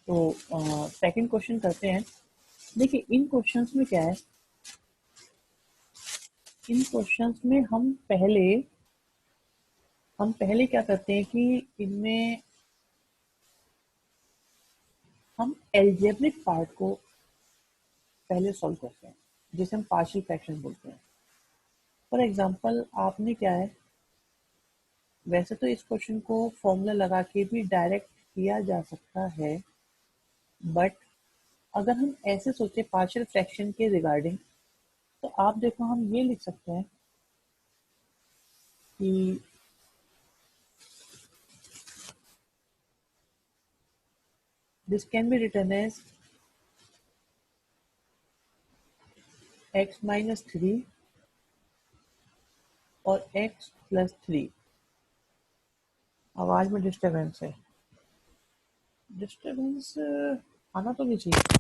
तो second question करते हैं। देखिए इन क्वेश्चंस में क्या है, इन क्वेश्चंस में हम पहले क्या करते हैं कि इनमें हम एल्जेब्रिक पार्ट को पहले सॉल्व करते हैं, जिसे हम पार्शियल फ्रैक्शन बोलते हैं। फॉर एग्जांपल आपने क्या है, वैसे तो इस क्वेश्चन को फॉर्मूला लगा के भी डायरेक्ट किया जा सकता है, बट अगर हम ऐसे सोचे पार्शियल फ्रैक्शन के रिगार्डिंग, तो आप देखो हम ये लिख सकते हैं कि this can be written as x-3 और x+3। आवाज में डिस्टरबेंस है, डिस्टरबेंस आना तो नहीं चाहिए।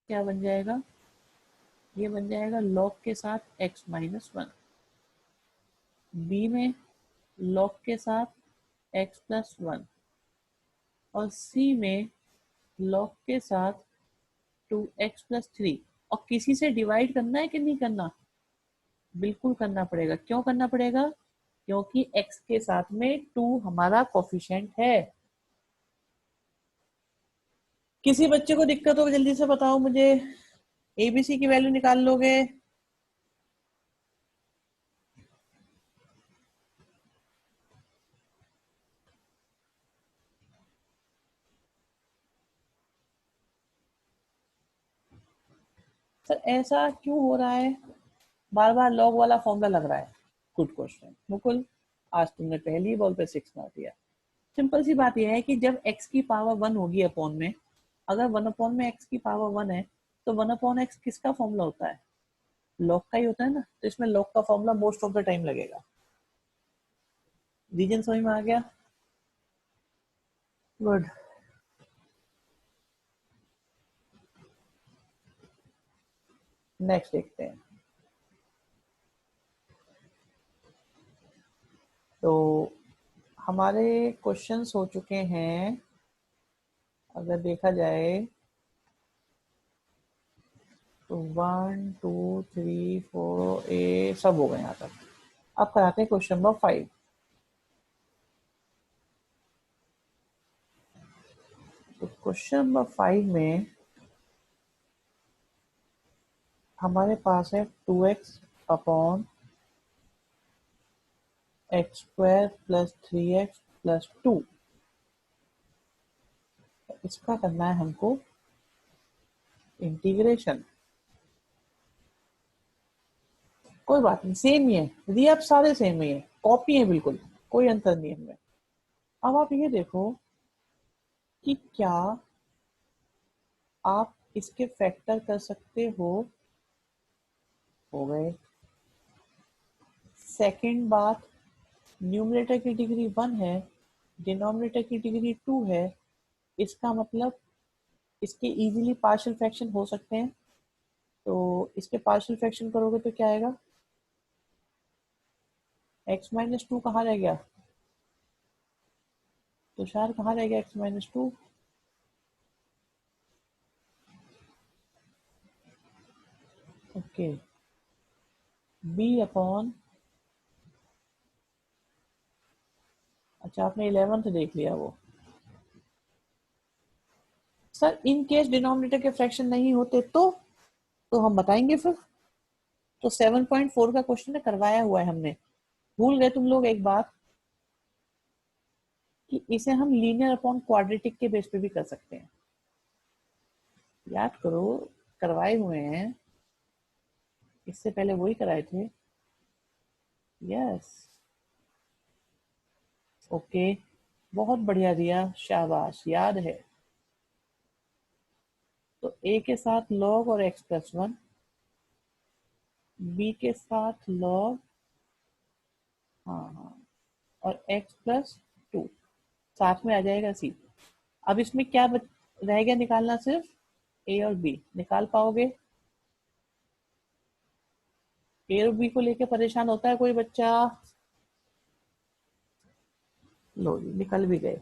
क्या बन जाएगा, ये बन जाएगा लॉग के साथ x माइनस वन। बी में लॉग के साथ x प्लस वन, और सी में लॉग के साथ 2x प्लस थ्री। और किसी से डिवाइड करना है कि नहीं करना, बिल्कुल करना पड़ेगा। क्यों करना पड़ेगा, क्योंकि x के साथ में 2 हमारा कोफिशिएंट है। किसी बच्चे को दिक्कत हो जल्दी से बताओ मुझे, एबीसी की वैल्यू निकाल लोगे? सर ऐसा क्यों हो रहा है, बार बार लॉग वाला फॉर्मूला लग रहा है? गुड क्वेश्चन मुकुल, आज तुमने पहली बॉल पे 6 मार दिया। सिंपल सी बात यह है कि जब x की पावर 1 होगी अपॉन में, अगर 1 अपॉन में x की पावर 1 है, तो 1 अपॉन x किसका फॉर्मूला होता है, लॉग का ही होता है ना। तो इसमें लॉग का formula most of the time लगेगा। रीजन समझ में आ गया? गुड। नेक्स्ट देखते हैं। तो हमारे क्वेश्चंस हो चुके हैं, अगर देखा जाए तो 1 2 3 4 ए सब हो गए यहाँ तक। अब कराते हैं क्वेश्चन नंबर 5। तो क्वेश्चन नंबर 5 में हमारे पास है 2x upon X square plus 3x plus 2। इसका करना है हमको इंटीग्रेशन। कोई बात नहीं, सेम ही है, यदि आप सारे सेम ही है, कॉपी है बिल्कुल, कोई अंतर नहीं है इनमें। अब आप ये देखो कि क्या आप इसके फैक्टर कर सकते हो गए। सेकंड बात, न्यूमरेटर की डिग्री 1 है, डिनोमिनेटर की डिग्री 2 है, इसका मतलब इसके इजीली पार्शियल फ्रैक्शन हो सकते हैं। तो इसके पार्शियल फ्रैक्शन करोगे तो क्या आएगा, x माइनस टू कहाँ रह गया, तुषार कहाँ रह गया x minus two? Okay, b upon, अच्छा आपने 11th देख लिया वो। सर इन केस डिनोमिनेटर के फ्रैक्शन नहीं होते तो हम बताएंगे फिर। तो 7.4 का क्वेश्चन करवाया हुआ है हमने, भूल गए तुम लोग एक बात कि इसे हम लीनियर अपॉन क्वाड्रेटिक के बेस पे भी कर सकते हैं। याद करो, करवाए हुए हैं, इससे पहले वही कराए थे। यस, ओके, बहुत बढ़िया दिया, शाबाश, याद है। तो a के साथ log और x प्लस वन, b के साथ log, हाँ हाँ, और x प्लस टू, साथ में आ जाएगा c। अब इसमें क्या रह गया निकालना, सिर्फ a और b निकाल पाओगे? a और b को लेके परेशान होता है कोई बच्चा? लो जी, निकल भी गए।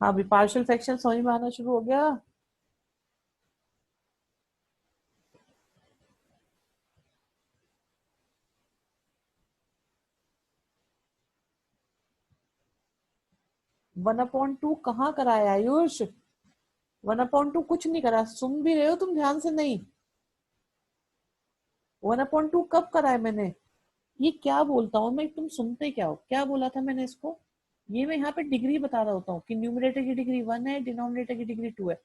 हाँ, अभी पार्शियल फ्रैक्शन समझ में आना शुरू हो गया। वन अपॉइंट टू कहाँ कराया आयुष, 1/2 कुछ नहीं करा, सुन भी रहे हो तुम ध्यान से? नहीं, 1/2 कब करा है मैंने? ये क्या बोलता हूँ मैं, तुम सुनते क्या हो, क्या बोला था मैंने इसको? ये मैं यहाँ पे डिग्री बता रहा होता हूँ कि न्यूमरेटर की डिग्री 1 है, डिनोमिनेटर की डिग्री 2 है,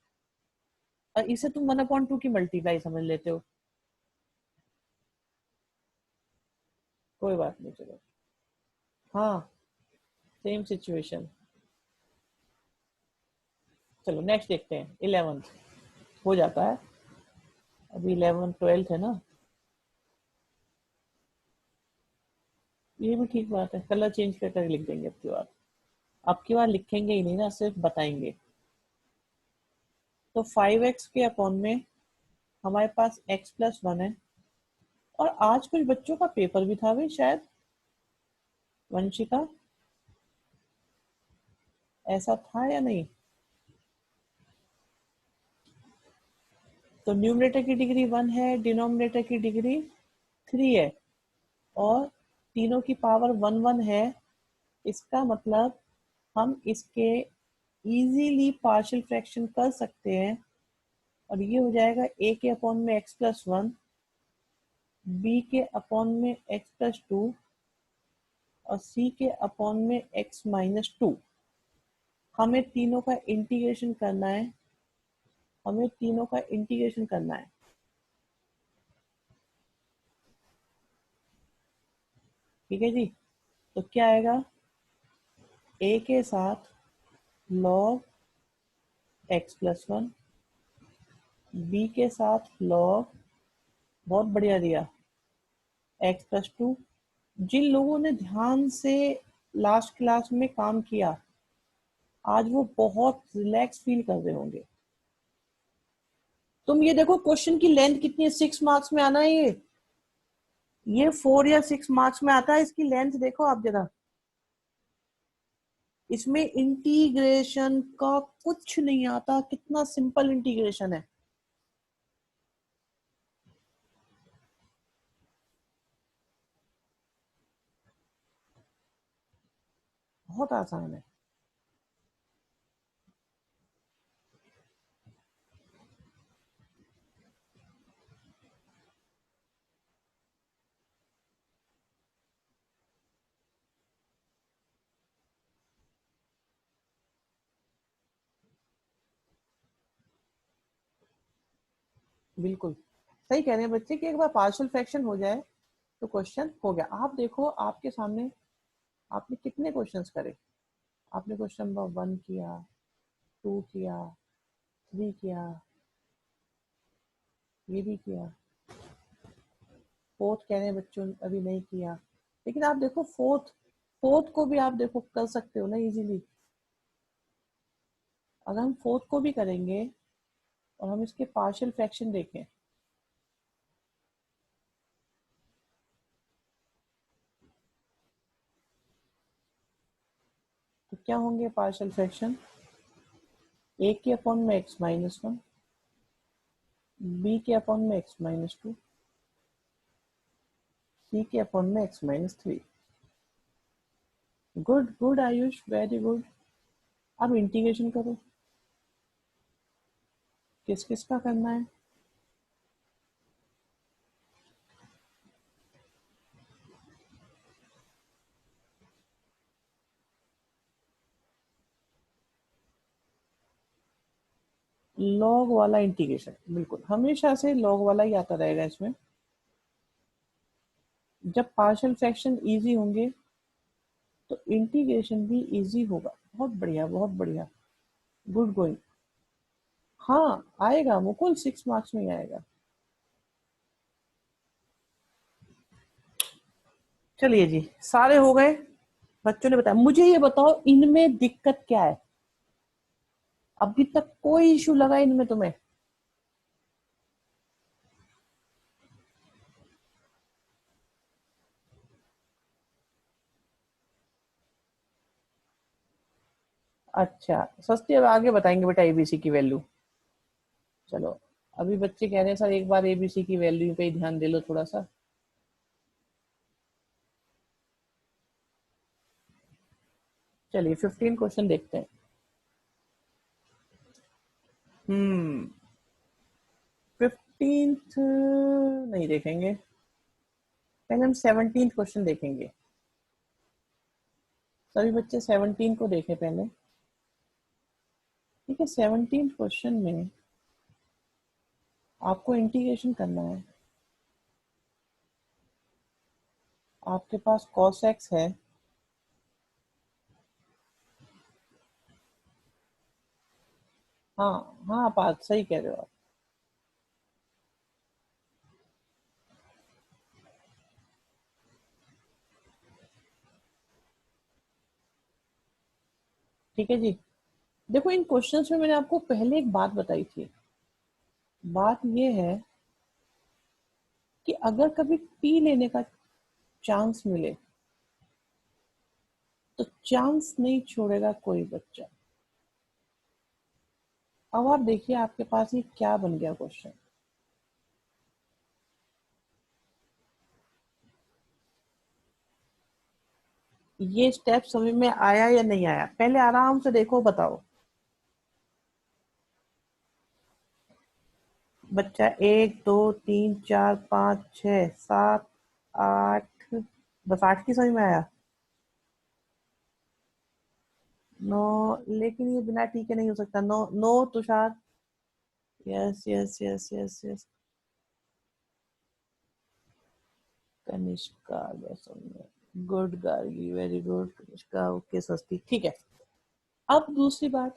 और इसे तुम 1/2 की मल्टीप्लाई समझ लेते हो। कोई बात नहीं, चलो। हाँ, सेम सिचुएशन। चलो नेक्स्ट देखते हैं, 11th हो जाता है, अभी 11th 12th है ना। ये भी ठीक बात है, कलर चेंज करके लिख देंगे अब की बार लिखेंगे ही नहीं ना, सिर्फ बताएंगे। तो 5x के अपॉन में हमारे पास x+1 है। और आज कुछ बच्चों का पेपर भी था भाई शायद, वंशिका, ऐसा था या नहीं? तो न्यूमरेटर की डिग्री 1 है, डिनोमिनेटर की डिग्री 3 है, और तीनों की पावर 1 1 है। इसका मतलब हम इसके इजीली पार्शियल फ्रैक्शन कर सकते हैं, और ये हो जाएगा a के अपॉन में x+1, b के अपॉन में x+2 और c के अपॉन में x-2। हमें तीनों का इंटीग्रेशन करना है, हमें तीनों का इंटीग्रेशन करना है। ठीक है जी। तो क्या आएगा, a के साथ log x+1, b के साथ log, बहुत बढ़िया दिया, x+2। जिन लोगों ने ध्यान से लास्ट क्लास में काम किया, आज वो बहुत रिलैक्स फील कर रहे होंगे। तुम ये देखो क्वेश्चन की लेंथ कितनी है, 6 मार्क्स में आना है ये 4 या 6 मार्क्स में आता है। इसकी लेंथ देखो आप जरा, इसमें इंटीग्रेशन का कुछ नहीं आता, कितना सिंपल इंटीग्रेशन है। बहुत आसान है। बिल्कुल सही कह रहे हैं बच्चे कि एक बार पार्शियल फ्रैक्शन हो जाए तो क्वेश्चन हो गया। आप देखो आपके सामने आपने कितने क्वेश्चंस करे। आपने क्वेश्चन नंबर 1 किया, 2 किया, 3 किया, ये भी किया, फोर्थ कह रहे हैं बच्चों अभी नहीं किया। लेकिन आप देखो फोर्थ फोर्थ को भी आप देखो कर सकते हो ना इजीली। अगर हम फोर्थ को भी करेंगे और हम इसके पार्शियल फ्रैक्शन देखें, तो क्या होंगे पार्शियल फ्रैक्शन, a के अपॉन में x-1, b के अपॉन में x-2, c के अपॉन में x-3। Good good Ayush, very good. अब इंटीग्रेशन करो, किस किस का करना है। लॉग वाला इंटीग्रेशन, बिल्कुल हमेशा से लॉग वाला ही आता रहेगा इसमें। जब पार्शियल फ्रैक्शन इजी होंगे तो इंटीग्रेशन भी इजी होगा। बहुत बढ़िया, बहुत बढ़िया, गुड गोइंग। हाँ आएगा मुकुल, 6 मार्क्स में ही आएगा। चलिए जी, सारे हो गए। बच्चों ने बताया, मुझे ये बताओ इनमें दिक्कत क्या है, अभी तक कोई इशू लगा इनमें तुम्हें? अच्छा सस्ती, अब आगे बताएंगे बेटा एबीसी की वैल्यू। चलो, अभी बच्चे कह रहे हैं सर एक बार एबीसी की वैल्यू पे ही ध्यान दे लो थोड़ा सा। चलिए 15 क्वेश्चन देखते हैं। 15th नहीं देखेंगे, पहले हम 17th क्वेश्चन देखेंगे। सभी बच्चे 17 को देखें पहले। ठीक है, 17th क्वेश्चन में आपको इंटीग्रेशन करना है। आपके पास cos x है, हाँ हाँ बात सही कह रहे हो आप। ठीक है जी। देखो इन क्वेश्चंस में मैंने आपको पहले एक बात बताई थी। बात ये है कि अगर कभी टी लेने का चांस मिले तो चांस नहीं छोड़ेगा कोई बच्चा। अब आप देखिए आपके पास ये क्या बन गया क्वेश्चन। ये स्टेप समझ में आया या नहीं आया? पहले आराम से देखो, बताओ। बच्चा 1 2 3 4 5 6 7 8, बस 8 की समझ में आया? 9, लेकिन ये बिना टी के नहीं हो सकता। 9 9 Tushar. Yes yes yes yes yes. Kanishka, बस good Gargi, very good Kanishka. Okay सस्ती, ठीक है। अब दूसरी बात,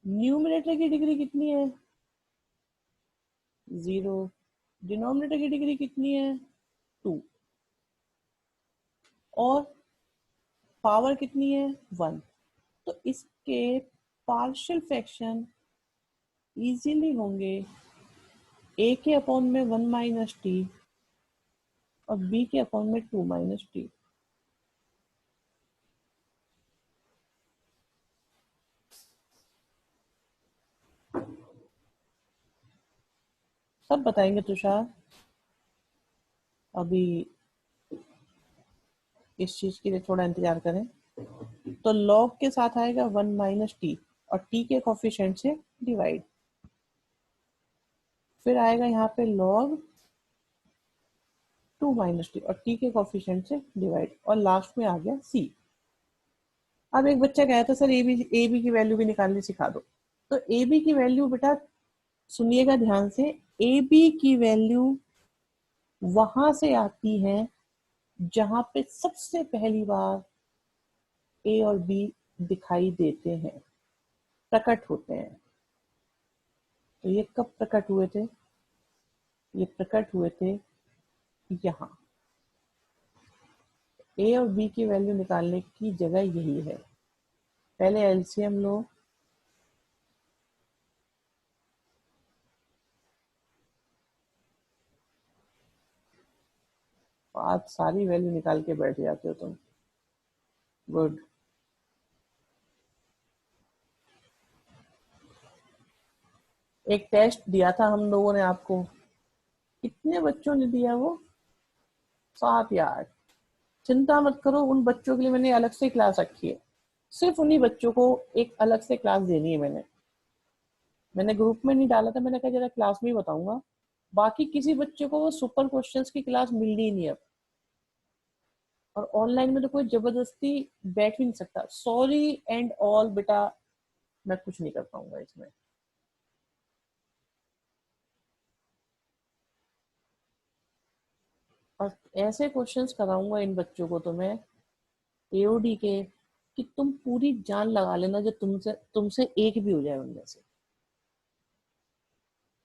न्यूमरेटर की डिग्री कितनी है? 0। डिनोमिनेटर की डिग्री कितनी है? 2। और पावर कितनी है? 1। तो इसके पार्शियल फ्रैक्शन इजीली होंगे a के अपॉन में 1 माइनस टी और b के अपॉन में 2 माइनस टी। सब बताएंगे तुषार। अभी इस चीज के लिए थोड़ा इंतजार करें। तो लॉग के साथ आएगा 1 माइनस टी और टी के कोफिशिएंट से डिवाइड। फिर आएगा यहाँ पे log 2 माइनस टी और टी के कोफिशिएंट से डिवाइड, और लास्ट में आ गया c। अब एक बच्चा कहा था सर ए बी की वैल्यू भी निकालनी सिखा दो। तो ए बी की वैल्यू बेटा सुनिएगा ध्यान से। ए बी की वैल्यू वहां से आती है जहां पे सबसे पहली बार ए और बी दिखाई देते हैं, प्रकट होते हैं। तो ये कब प्रकट हुए थे? ये प्रकट हुए थे यहाँ। ए और बी की वैल्यू निकालने की जगह यही है। पहले एलसीएम लो। आज सारी वैल्यू निकाल के बैठ जाते हो तुम। गुड। एक टेस्ट दिया था हम लोगों ने आपको। कितने बच्चों ने दिया वो? 7 या 8। चिंता मत करो, उन बच्चों के लिए मैंने अलग से क्लास रखी है। सिर्फ उन्हीं बच्चों को एक अलग से क्लास देनी है। मैंने ग्रुप में नहीं डाला था, मैंने कहा जरा क्लास में ही बताऊंगा। बाकी किसी बच्चे को वो सुपर क्वेश्चंस की क्लास मिलनी ही नहीं अब। और ऑनलाइन में तो कोई जबरदस्ती बैठ भी नहीं सकता। सॉरी एंड ऑल बेटा, मैं कुछ नहीं कर पाऊंगा इसमें। और ऐसे क्वेश्चंस कराऊंगा इन बच्चों को तो मैं एओडी के, कि तुम पूरी जान लगा लेना जो तुमसे तुमसे एक भी हो जाए उनमें से।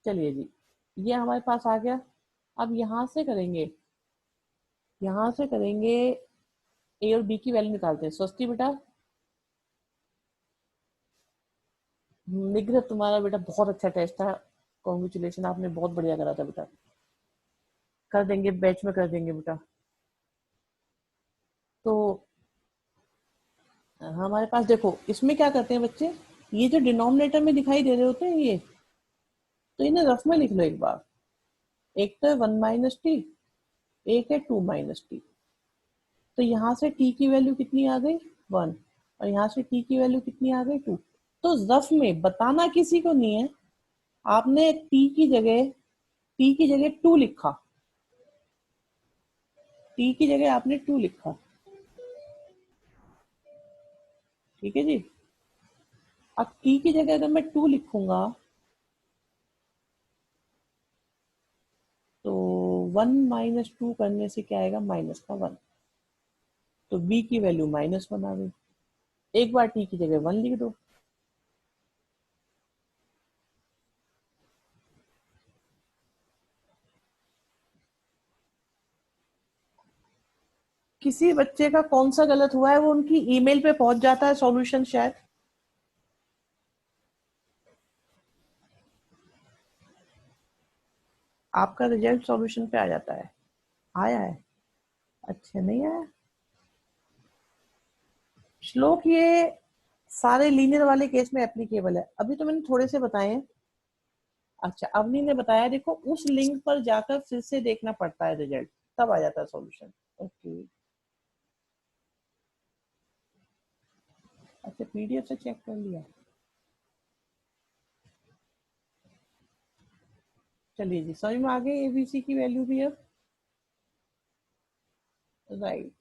चलिए जी, ये हमारे पास आ गया। अब यहाँ से करेंगे ए और बी की वैल्यू निकालते हैं। स्वस्ति बेटा, निग्रह तुम्हारा बेटा बहुत अच्छा टेस्ट था। कॉन्ग्रेचुलेशन, आपने बहुत बढ़िया करा था बेटा। कर देंगे, बैच में कर देंगे बेटा। तो हमारे पास देखो, इसमें क्या करते हैं बच्चे, ये जो डिनोमिनेटर में दिखाई दे रहे होते हैं ये, तो इन्हें रफ में लिख लो एक बार। एक तो है 1 माइनस टी, एक है 2 माइनस टी। तो यहाँ से टी की वैल्यू कितनी आ गई? 1। और यहाँ से टी की वैल्यू कितनी आ गई? 2। तो रफ में बताना किसी को नहीं है। आपने टी की जगह 2 लिखा। टी की जगह आपने 2 लिखा। ठीक है जी। अब टी की जगह अगर मैं 2 लिखूंगा तो 1 माइनस 2 करने से क्या आएगा? माइनस का 1। तो बी की वैल्यू -1 आ गई। एक बार टी की जगह 1 लिख दो। किसी बच्चे का कौन सा गलत हुआ है वो उनकी ईमेल पे पहुंच जाता है सॉल्यूशन शायद। आपका रिजल्ट सॉल्यूशन पे आ जाता है। आया है? अच्छा, नहीं आया। श्लोक ये सारे लीनियर वाले केस में एप्लीकेबल है। अभी तो मैंने थोड़े से बताए हैं। अच्छा, अवनी ने बताया, देखो उस लिंक पर जाकर फिर से देखना पड़ता है रिजल्ट, तब आ जाता है सॉल्यूशन। ओके। अच्छा, पीडीएफ से चेक कर लिया। चलिए जी, समझ में आ गई एबीसी की वैल्यू भी अब। राइट।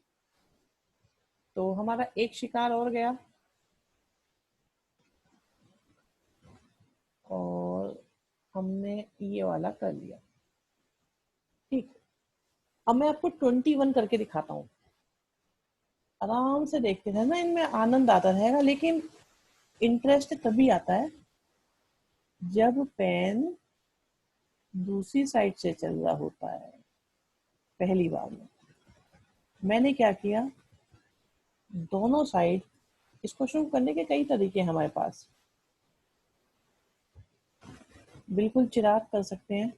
तो हमारा एक शिकार और गया, और हमने ये वाला कर लिया। ठीक। अब मैं आपको 21 करके दिखाता हूँ। आराम से देखते रहना, इनमें आनंद आता रहेगा, लेकिन इंटरेस्ट तभी आता है जब पेन दूसरी साइड से चल रहा होता है। पहली बार में मैंने क्या किया, दोनों साइड, इसको शुरू करने के कई तरीके हैं हमारे पास। बिल्कुल चिराग कर सकते हैं।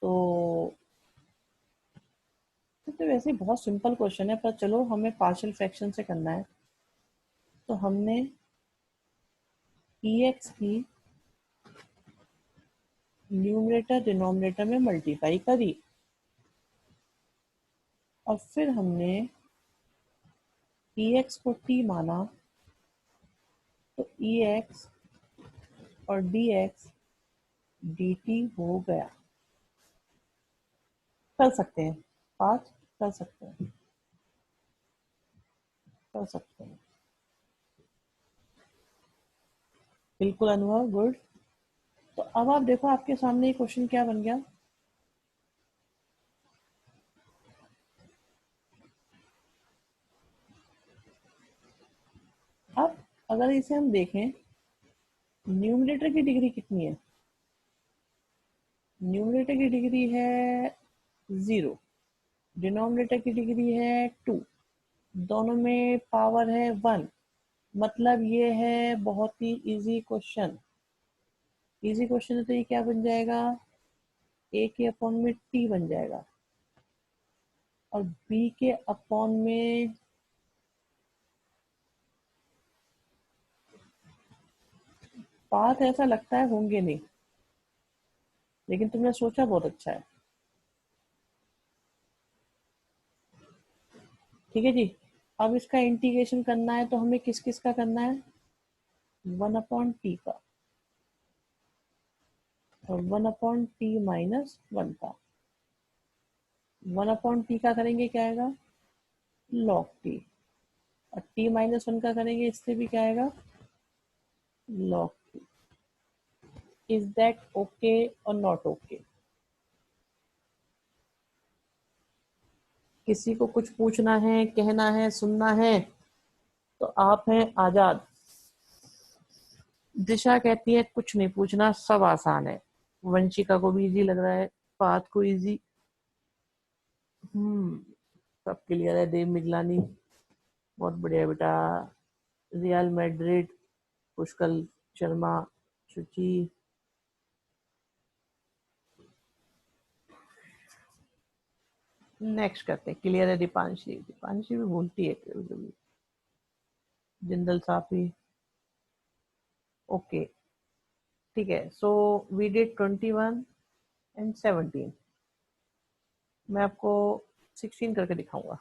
तो वैसे बहुत सिंपल क्वेश्चन है, पर चलो हमें पार्शियल फ्रैक्शन से करना है। तो हमने EX की न्यूमरेटर डिनोमिनेटर में मल्टीप्लाई करी, और फिर हमने EX को T माना, तो EX और DX DT हो गया। कर सकते हैं, 5 कर सकते हैं, कर सकते हैं। बिल्कुल अनुभव, गुड। तो अब आप देखो, आपके सामने ये क्वेश्चन क्या बन गया। अब अगर इसे हम देखें, न्यूमरेटर की डिग्री कितनी है? न्यूमरेटर की डिग्री है 0, डिनोमिनेटर की डिग्री है 2, दोनों में पावर है 1। मतलब ये है बहुत ही इजी क्वेश्चन। इजी क्वेश्चन है, तो ये क्या बन जाएगा, ए के अपॉन में टी बन जाएगा, और बी के अपॉन में पाथ ऐसा लगता है होंगे नहीं, लेकिन तुमने सोचा बहुत अच्छा है। ठीक है जी। अब इसका इंटीग्रेशन करना है, तो हमें किस किस का करना है, 1/t का, और 1/t-1 का। 1/t का करेंगे क्या आएगा, log t, और t-1 का करेंगे, इससे भी क्या आएगा, log t। Is that okay और नॉट ओके? किसी को कुछ पूछना है, कहना है, सुनना है, तो आप हैं आजाद। दिशा कहती है कुछ नहीं पूछना, सब आसान है। वंशिका को भी इजी लग रहा है, पाथ को इजी। सब क्लियर है। देव मिगलानी, बहुत बढ़िया बेटा। रियल मैड्रिड, पुष्कल शर्मा, शुचि। नेक्स्ट करते हैं, क्लियर है। दीपांशी, दीपांशी भी भूलती है कभी कभी। जिंदल साफी, ओके। ठीक है, सो वी डिड 21 एंड 17। मैं आपको 16 करके दिखाऊंगा।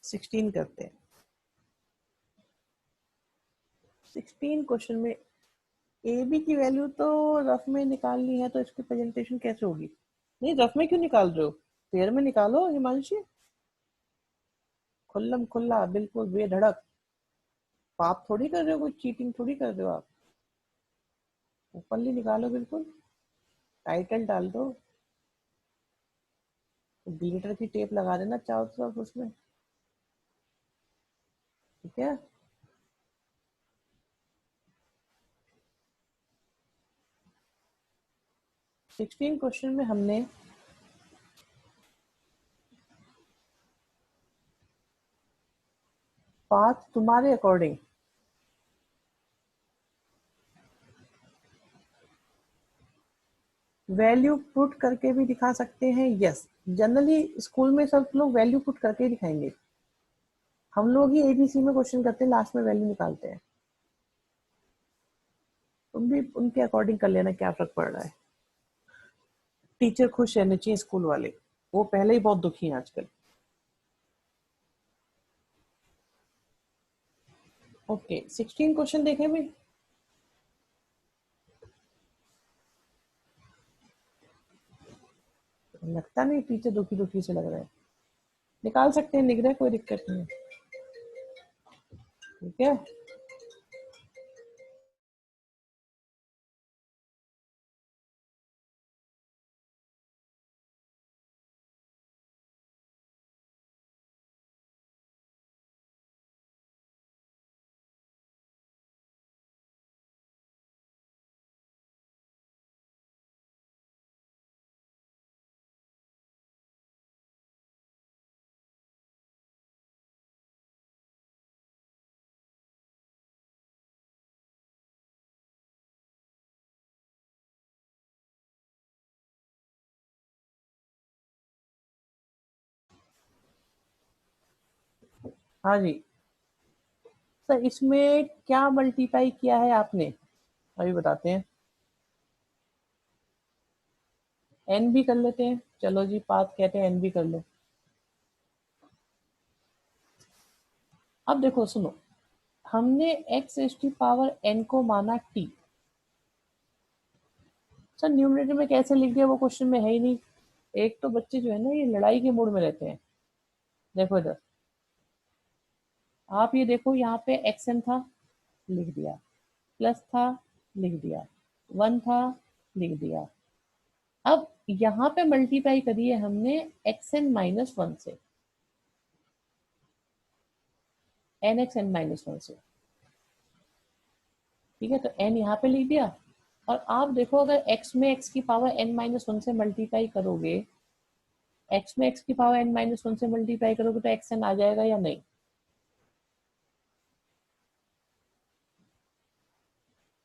16 करते हैं। 16 क्वेश्चन में ए बी की वैल्यू तो रफ में निकालनी है, तो इसकी प्रेजेंटेशन कैसे होगी? नहीं, रफ में क्यों निकाल रहे हो, पेयर में निकालो हिमांशी। खुल्लम खुल्ला, बिल्कुल बेधड़क। पाप थोड़ी कर रहे हो, कोई चीटिंग थोड़ी कर रहे हो आप। ओपनली निकालो बिल्कुल, टाइटल डाल दो, ग्लिटर की टेप लगा देना चारों तरफ उसमें। ठीक है। 16 क्वेश्चन में हमने पाथ तुम्हारे अकॉर्डिंग वैल्यू पुट करके भी दिखा सकते हैं, यस। जनरली स्कूल में सब लोग वैल्यू पुट करके दिखाएंगे, हम लोग ही एबीसी में क्वेश्चन करते हैं, लास्ट में वैल्यू निकालते हैं। तुम भी उनके अकॉर्डिंग कर लेना, क्या फर्क पड़ रहा है। टीचर खुश रहने चाहिए स्कूल वाले, वो पहले ही बहुत दुखी हैं आजकल। ओके 16 क्वेश्चन देखें भी। लगता नहीं टीचर दुखी दुखी से लग रहा है, निकाल सकते हैं, लिख रहे, कोई दिक्कत नहीं है। ठीक है, हाँ जी। सर इसमें क्या मल्टीप्लाई किया है आपने, अभी बताते हैं। एन भी कर लेते हैं, चलो जी, पाथ कहते हैं, एन भी कर लो। अब देखो सुनो, हमने x s t power n को माना टी। सर न्यूमरेटर में कैसे लिख दिया, वो क्वेश्चन में है ही नहीं। एक तो बच्चे जो है ना, ये लड़ाई के मूड में रहते हैं। देखो इधर, आप ये देखो, यहाँ पे एक्स एन था, लिख दिया। प्लस था, लिख दिया। वन था, लिख दिया। अब यहाँ पे मल्टीप्लाई करिए हमने एक्स एन माइनस वन से, n x n minus one से। ठीक है, तो एन यहाँ पे लिख दिया। और आप देखो, अगर x में x की पावर n माइनस वन से मल्टीप्लाई करोगे, x में x की पावर n माइनस वन से मल्टीप्लाई करोगे तो एक्स एन आ जाएगा या नहीं।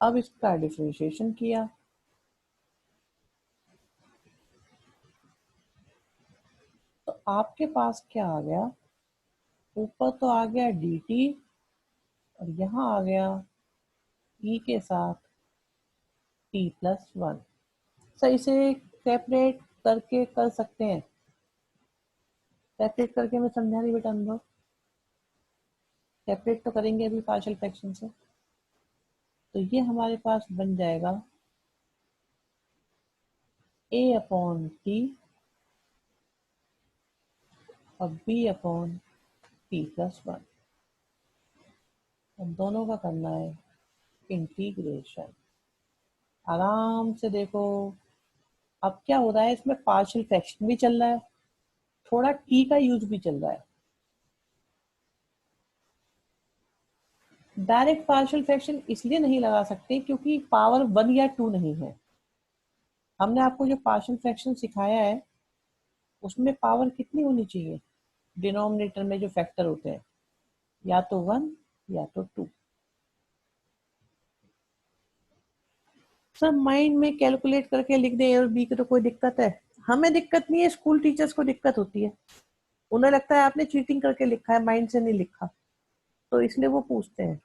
अब इसका डिफरेंशिएशन किया, तो आपके पास क्या आ गया, ऊपर तो आ गया dt, और यहाँ आ गया e के साथ t प्लस वन। सर इसे सेपरेट करके कर सकते हैं, सेपरेट करके मैं समझा नहीं बेटा अनुभव, सेपरेट तो करेंगे अभी पार्शियल फ्रैक्शन से। तो ये हमारे पास बन जाएगा a अपॉन टी और b upon T plus one. अब दोनों का करना है इंटीग्रेशन, आराम से देखो। अब क्या हो रहा है, इसमें पार्शियल फ्रैक्शन भी चल रहा है, थोड़ा टी का यूज भी चल रहा है। डायरेक्ट पार्शियल फ्रैक्शन इसलिए नहीं लगा सकते क्योंकि पावर वन या टू नहीं है। हमने आपको जो पार्शियल फ्रैक्शन सिखाया है, उसमें पावर कितनी होनी चाहिए, डिनोमिनेटर में जो फैक्टर होते हैं, या तो वन या तो टू। सब माइंड में कैलकुलेट करके लिख दे ए और बी की, तो कोई दिक्कत है? हमें दिक्कत नहीं है, स्कूल टीचर्स को दिक्कत होती है। उन्हें लगता है आपने चीटिंग करके लिखा है, माइंड से नहीं लिखा, तो इसलिए वो पूछते हैं।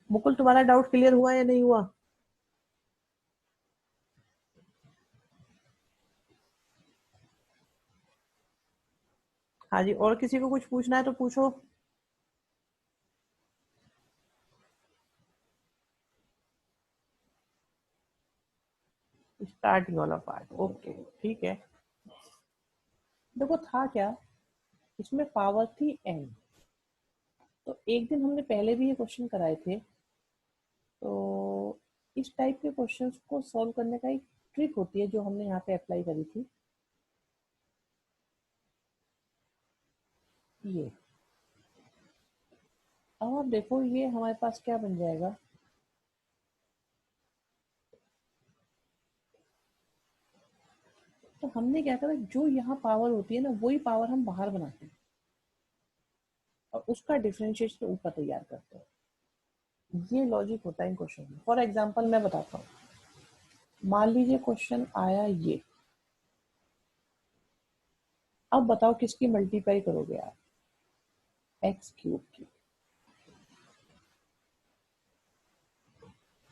मुकुल तुम्हारा डाउट क्लियर हुआ या नहीं हुआ? हाँ जी, और किसी को कुछ पूछना है तो पूछो। स्टार्टिंग वाला पार्ट, ओके ठीक है। देखो था क्या, इसमें पावर थी एन। तो एक दिन हमने पहले भी ये क्वेश्चन कराए थे। तो इस टाइप के क्वेश्चंस को सॉल्व करने का एक ट्रिक होती है जो हमने यहाँ पे अप्लाई करी थी, ये। अब आप देखो, ये हमारे पास क्या बन जाएगा, तो हमने क्या करा, जो यहाँ पावर होती है ना, वही पावर हम बाहर बनाते हैं और उसका डिफरेंशिएशन ऊपर तैयार करते हैं। ये लॉजिक होता है इन क्वेश्चन में। फॉर एग्जाम्पल मैं बताता हूँ, मान लीजिए क्वेश्चन आया ये, अब बताओ किसकी मल्टीप्लाई करोगे आप, एक्स क्यूब की।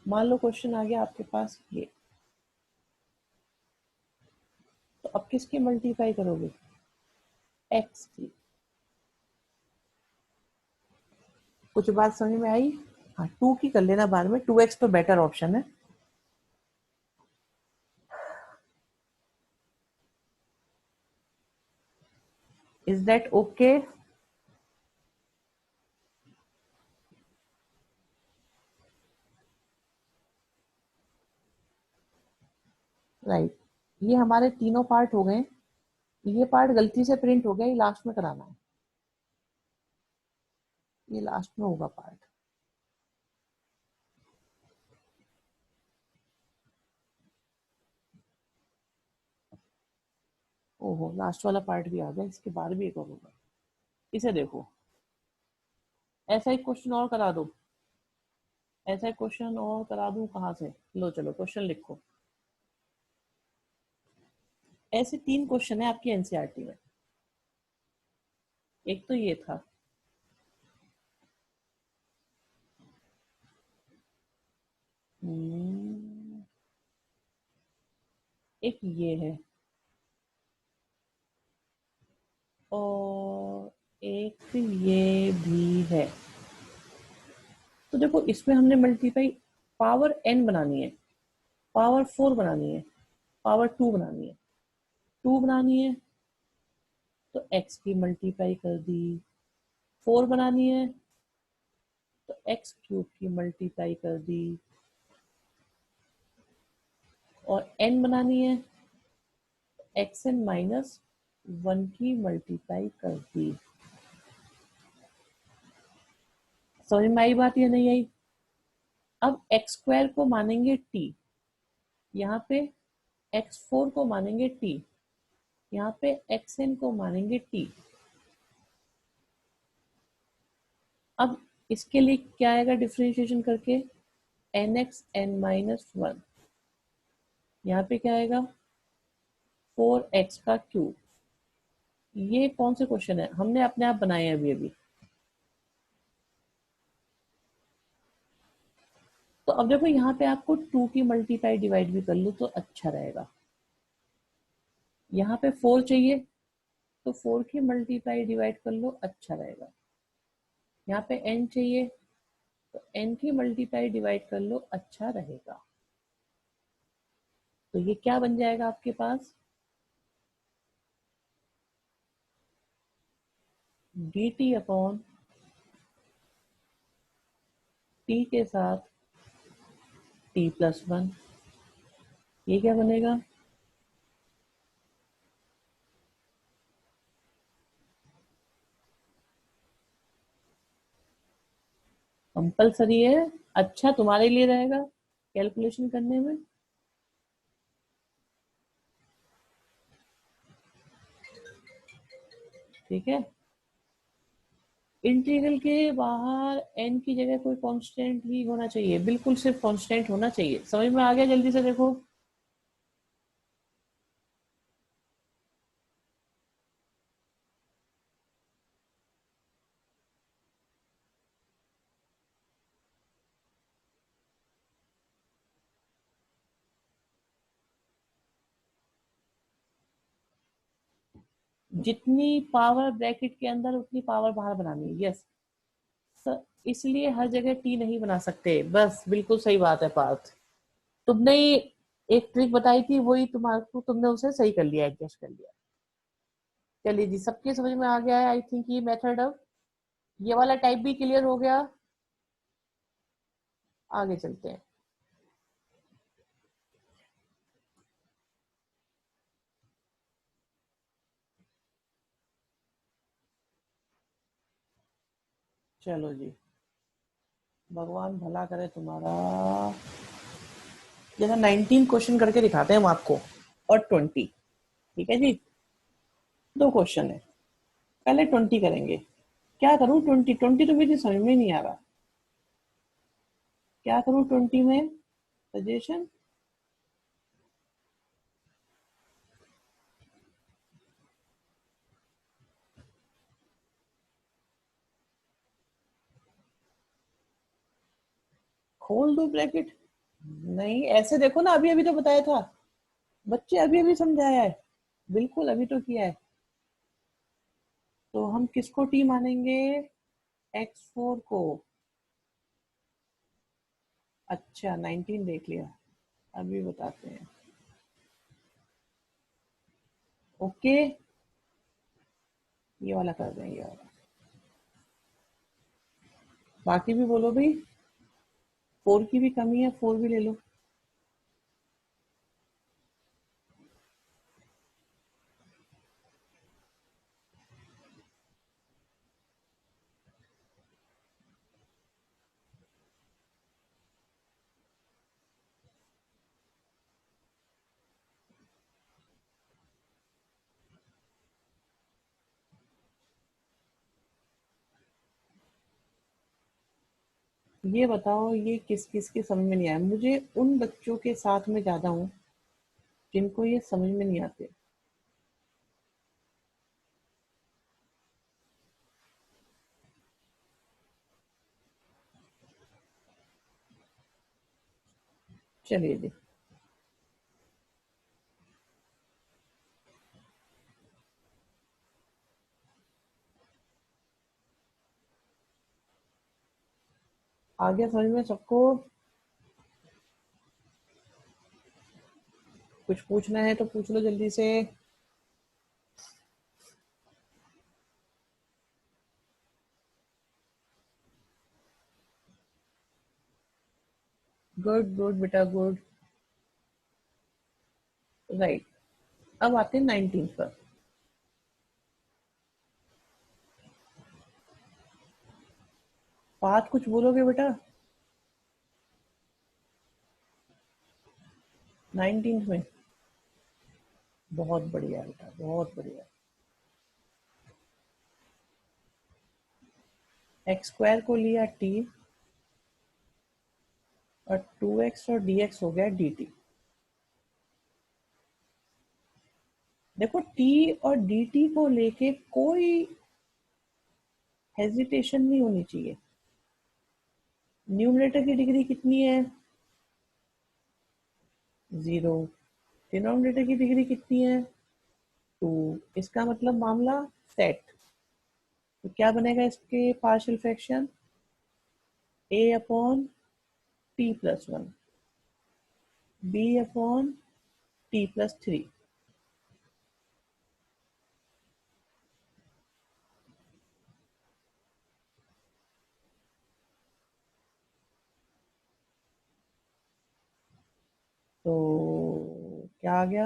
मान लो क्वेश्चन आ गया आपके पास ये, तो अब किसकी मल्टीप्लाई करोगे, एक्स की। कुछ बात समझ में आई? हाँ, टू की कर लेना बाद में, 2x तो बेटर ऑप्शन है। Is that okay? राइट, ये हमारे तीनों पार्ट हो गए। ये पार्ट गलती से प्रिंट हो गया, ये लास्ट में कराना है, ये लास्ट में होगा पार्ट। ओहो, लास्ट वाला पार्ट भी आ गया, इसके बाद भी एक और होगा। इसे देखो, ऐसा एक क्वेश्चन और करा दो, ऐसा एक क्वेश्चन और करा दूं कहाँ से, लो चलो क्वेश्चन लिखो। ऐसे 3 क्वेश्चन है आपकी एनसीईआरटी में। एक तो ये था, एक ये है, और एक ये भी है। तो देखो इसमें हमने मल्टीप्लाई पावर n बनानी है, पावर 4 बनानी है, पावर 2 बनानी है, 2 बनानी है तो x की मल्टीप्लाई कर दी, 4 बनानी है तो x क्यूब की मल्टीप्लाई कर दी, और n बनानी है तो xn माइनस 1 की मल्टीप्लाई कर दी। समझ में आई बात या नहीं आई? अब एक्स स्क्वायर को मानेंगे t, यहाँ पे x4 को मानेंगे t, यहाँ पे xn को मानेंगे t। अब इसके लिए क्या आएगा डिफरेंशिएशन करके, nx n माइनस 1, यहाँ पे क्या आएगा 4x का क्यूब। ये कौन से क्वेश्चन है, हमने अपने आप बनाए हैं अभी अभी। तो अब देखो यहाँ पे आपको 2 की मल्टीप्लाई डिवाइड भी कर लो तो अच्छा रहेगा। यहाँ पे 4 चाहिए तो 4 की मल्टीप्लाई डिवाइड कर लो, अच्छा रहेगा। यहाँ पे n चाहिए तो n की मल्टीप्लाई डिवाइड कर लो, अच्छा रहेगा। तो ये क्या बन जाएगा आपके पास, dt अपॉन t के साथ t+1। ये क्या बनेगा, कंपलसरी है, अच्छा तुम्हारे लिए रहेगा कैलकुलेशन करने में। ठीक है, इंटीग्रल के बाहर n की जगह कोई कांस्टेंट ही होना चाहिए, बिल्कुल सिर्फ कांस्टेंट होना चाहिए। समझ में आ गया? जल्दी से देखो, जितनी पावर ब्रैकेट के अंदर उतनी पावर बाहर बनानी है। यस, इसलिए हर जगह टी नहीं बना सकते, बस बिल्कुल सही बात है पार्थ। तुमने एक ट्रिक बताई थी, वही तुम्हारे, तुमने उसे सही कर लिया, एडजस्ट कर लिया। चलिए जी, सबके समझ में आ गया है आई थिंक ये मेथड। अब ये वाला टाइप भी क्लियर हो गया, आगे चलते हैं। चलो जी, भगवान भला करे तुम्हारा। जैसा 19 क्वेश्चन करके दिखाते हैं हम आपको, और 20। ठीक है जी, 2 क्वेश्चन है, पहले 20 करेंगे। क्या करूं, 20 20 तो मेरी समझ में नहीं आ रहा। क्या करूं 20 में? सजेशन। खोल दो ब्रैकेट? नहीं, ऐसे देखो ना, अभी अभी तो बताया था बच्चे, अभी अभी समझाया है। बिल्कुल अभी तो किया है। तो हम किसको टी मानेंगे? x4 को। अच्छा 19 देख लिया, अभी बताते हैं। ओके, ये वाला कर देंगे, ये वाला। बाकी भी बोलो भाई। 4 की भी कमी है, 4 भी ले लो। ये बताओ, ये किस किस के समझ में नहीं आया? मुझे उन बच्चों के साथ में ज्यादा हूँ जिनको ये समझ में नहीं आते। चलिए जी। आगे समझ में सबको? कुछ पूछना है तो पूछ लो जल्दी से। गुड गुड बेटा, गुड। राइट। अब आते हैं 19 पर। बात कुछ बोलोगे बेटा? 19 में। बहुत बढ़िया बेटा, बहुत बढ़िया। एक्स स्क्वायर को लिया टी, और 2x और dx हो गया dt। देखो, t और dt को लेके कोई हेजिटेशन नहीं होनी चाहिए। न्यूमरेटर की डिग्री कितनी है? 0। डिनोमिनेटर की डिग्री कितनी है? 2। इसका मतलब मामला सेट। तो क्या बनेगा इसके partial fraction? a upon T plus one, b upon T plus three. तो क्या आ गया?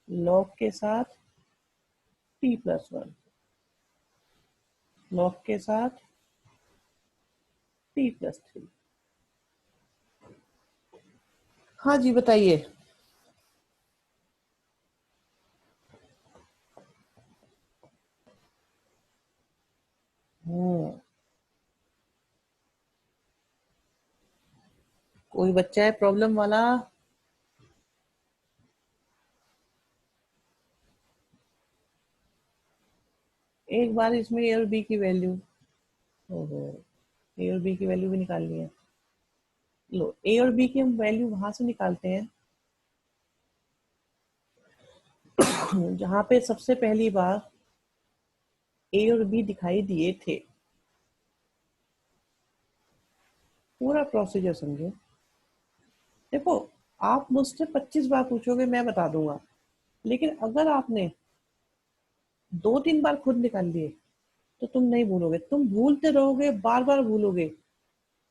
लॉग के साथ टी प्लस वन, लॉग के साथ टी प्लस थ्री। हाँ जी, बताइए। हम्म। कोई बच्चा है प्रॉब्लम वाला? एक बार इसमें ए और बी की वैल्यू। ओहो, ए और बी की वैल्यू भी निकालनी है। लो, ए और बी की हम वैल्यू वहां से निकालते हैं जहां पे सबसे पहली बार ए और बी दिखाई दिए थे। पूरा प्रोसीजर समझो। देखो, आप मुझसे 25 बार पूछोगे, मैं बता दूंगा। लेकिन अगर आपने 2-3 बार खुद निकाल लिए तो तुम नहीं भूलोगे, तुम भूलते रहोगे, बार बार भूलोगे,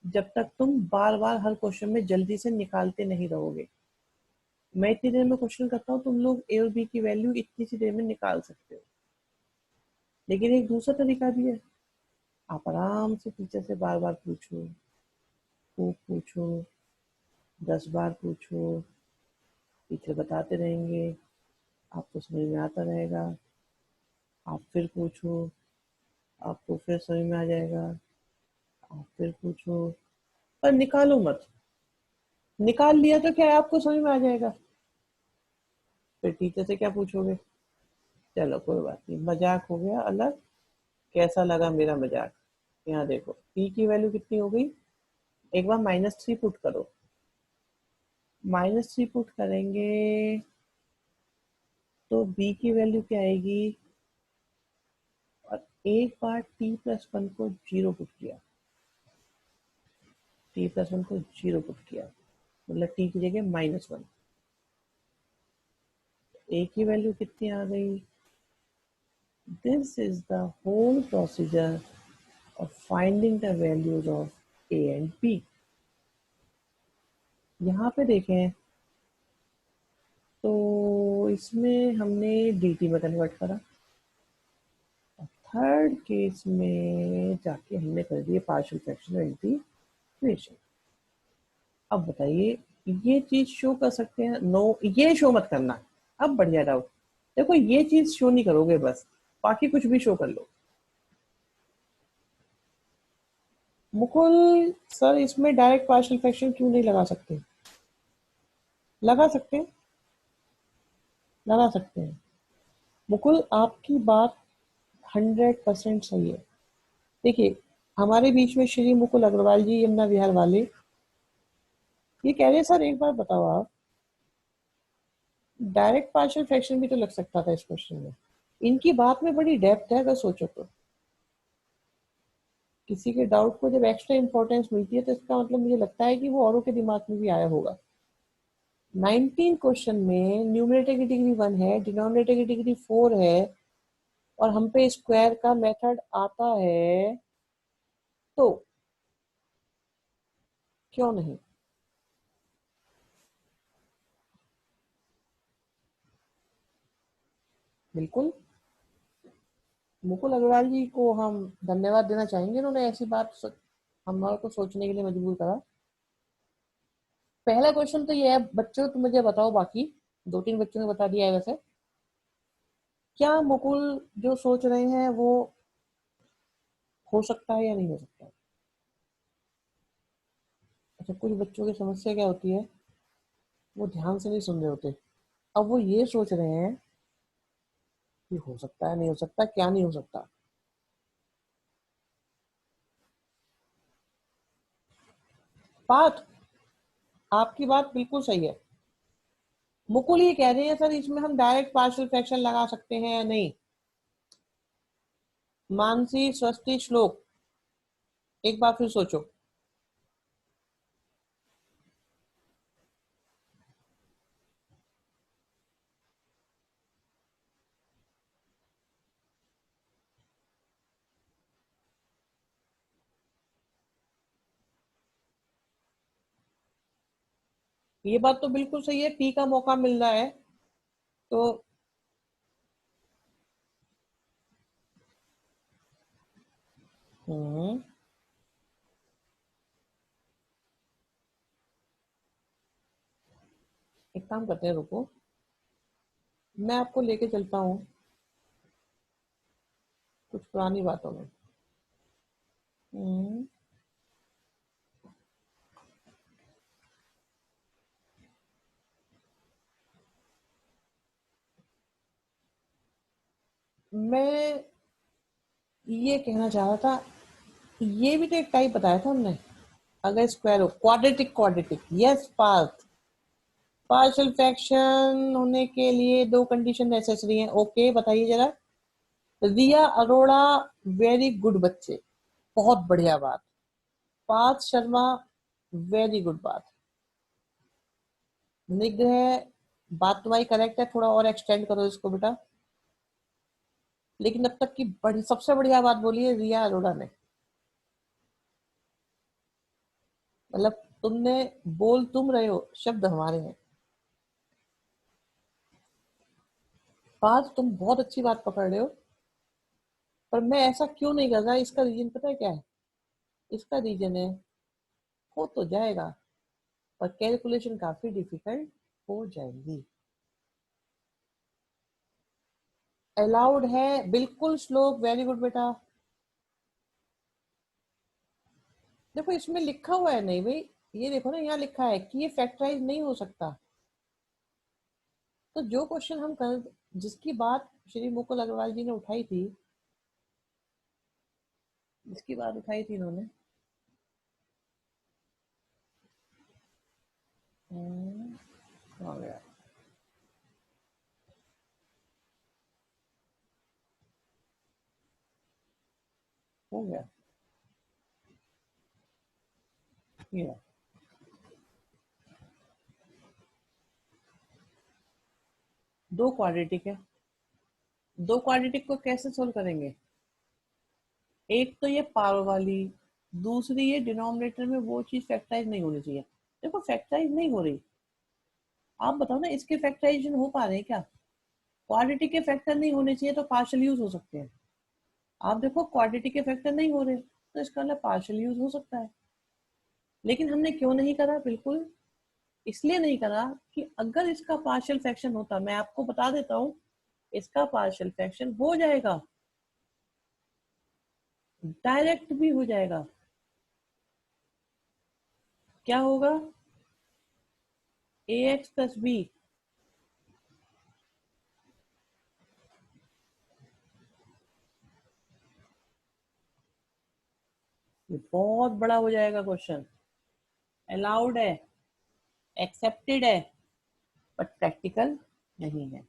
जब तक तुम बार बार हर क्वेश्चन में जल्दी से निकालते नहीं रहोगे। मैं इतनी देर में क्वेश्चन करता हूँ, तुम लोग ए और बी की वैल्यू इतनी सी देर में निकाल सकते हो। लेकिन एक दूसरा तरीका भी है। आप आराम से टीचर से बार बार पूछो, खूब पूछो, 10 बार पूछो, टीचर बताते रहेंगे, आपको समझ में आता रहेगा। आप फिर पूछो, आपको फिर समझ में आ जाएगा। आप फिर पूछो, पर निकालो मत, निकाल लिया तो क्या है, आपको समझ में आ जाएगा। फिर टीचर से क्या पूछोगे? चलो कोई बात नहीं, मजाक हो गया अलग। कैसा लगा मेरा मजाक? यहाँ देखो p की वैल्यू कितनी हो गई, एक बार -3 पुट करो। -3 पुट करेंगे तो b की वैल्यू क्या आएगी, और एक बार t+1 को 0 पुट किया, t+1 को 0 पुट किया, मतलब t की जगह -1, a की वैल्यू कितनी आ गई। This is the whole procedure of finding the values of a and b। यहाँ पे देखें तो इसमें हमने dt में कन्वर्ट करा, थर्ड केस में जाके हमने कर दिए पार्शियल फ्रैक्शन इंटीग्रेशन। अब बताइए ये चीज शो कर सकते हैं? नो, ये शो मत करना। अब बढ़िया डाउट, देखो ये चीज शो नहीं करोगे बस, बाकी कुछ भी शो कर लो। मुकुल सर इसमें डायरेक्ट पार्शियल फ्रैक्शन क्यों नहीं लगा सकते? लगा सकते हैं, लगा सकते हैं। मुकुल आपकी बात 100% सही है। देखिए हमारे बीच में श्री मुकुल अग्रवाल जी यमुना विहार वाले, ये कह रहे हैं सर एक बार बताओ आप, डायरेक्ट पार्शियल फ्रैक्शन भी तो लग सकता था इस क्वेश्चन में। इनकी बात में बड़ी डेप्थ है अगर सोचो तो। किसी के डाउट को जब एक्स्ट्रा इंपॉर्टेंस मिलती है तो इसका मतलब मुझे लगता है कि वो औरों के दिमाग में भी आया होगा। 19 क्वेश्चन में न्यूमरेटर की डिग्री 1 है, डिनोमिनेटर की डिग्री 4 है, और हम पे स्क्वायर का मेथड आता है, तो क्यों नहीं। बिल्कुल, मुकुल अग्रवाल जी को हम धन्यवाद देना चाहेंगे, उन्होंने ऐसी बात हमारे को सोचने के लिए मजबूर करा। पहला क्वेश्चन तो ये है, बच्चों तुम मुझे बताओ, बाकी 2-3 बच्चों ने बता दिया है वैसे, क्या मुकुल जो सोच रहे हैं वो हो सकता है या नहीं हो सकता? अच्छा, कुछ बच्चों की समस्या क्या होती है, वो ध्यान से नहीं सुन रहे होते। अब वो ये सोच रहे हैं कि हो सकता है, नहीं हो सकता, क्या नहीं हो सकता। बात, आपकी बात बिल्कुल सही है। मुकुल ये कह रहे हैं सर इसमें हम डायरेक्ट पार्शियल फ्रैक्शन लगा सकते हैं या नहीं। मानसी, स्वस्ति, श्लोक, एक बार फिर सोचो। ये बात तो बिल्कुल सही है, पी का मौका मिल रहा है तो। हम्म, एक काम करते हैं, रुको, मैं आपको लेके चलता हूँ कुछ पुरानी बातों में। हम्म, मैं ये कहना चाह रहा था, ये भी तो एक टाइप बताया था हमने। अगर स्क्वायर हो, quadratic, quadratic, yes Parth. Partial fraction होने के लिए दो कंडीशन नेसेसरी हैं, ओके बताइए जरा। रिया अरोड़ा, वेरी गुड बच्चे, बहुत बढ़िया बात। पार्थ शर्मा, वेरी गुड बात। निग्रह, बात तुम्हारी करेक्ट है, थोड़ा और एक्सटेंड करो इसको बेटा। लेकिन अब तक की बड़ी सबसे बढ़िया बात बोली है रिया अरोड़ा ने, मतलब तुमने, बोल तुम रहे हो, शब्द हमारे हैं। बात तुम बहुत अच्छी बात पकड़ रहे हो, पर मैं ऐसा क्यों नहीं कर रहा, इसका रीजन पता है क्या है? इसका रीजन है, हो तो जाएगा पर कैलकुलेशन काफी डिफिकल्ट हो जाएगी। अलाउड है बिल्कुल, श्लोक वेरी गुड बेटा। देखो इसमें लिखा हुआ है नहीं भाई, ये देखो ना यहाँ लिखा है कि ये फैक्टराइज नहीं हो सकता। तो जो क्वेश्चन हम कर, जिसकी बात श्री मुकुल अग्रवाल जी ने उठाई थी, जिसकी बात उठाई थी इन्होंने, कहाँ गया, हो गया ये, दो क्वाड्रेटिक है, दो क्वाड्रेटिक को कैसे सोल्व करेंगे? एक तो ये पावर वाली, दूसरी ये डिनोमिनेटर में वो चीज फैक्टराइज नहीं होनी चाहिए। देखो फैक्टराइज नहीं हो रही, आप बताओ ना इसके फैक्टराइजेशन हो पा रहे हैं क्या? क्वाड्रेटिक के फैक्टर नहीं होने चाहिए तो पार्शियल यूज हो सकते हैं। आप देखो क्वाड्रेटिक के फैक्टर नहीं हो रहे तो इसका मतलब पार्शियल यूज हो सकता है। लेकिन हमने क्यों नहीं करा? बिल्कुल इसलिए नहीं करा कि अगर इसका पार्शियल फ्रैक्शन होता, मैं आपको बता देता हूं, इसका पार्शियल फ्रैक्शन हो जाएगा, डायरेक्ट भी हो जाएगा। क्या होगा? ए एक्स प्लस बी, बहुत बड़ा हो जाएगा क्वेश्चन, अलाउड है, एक्सेप्टेड है, बट प्रैक्टिकल नहीं है।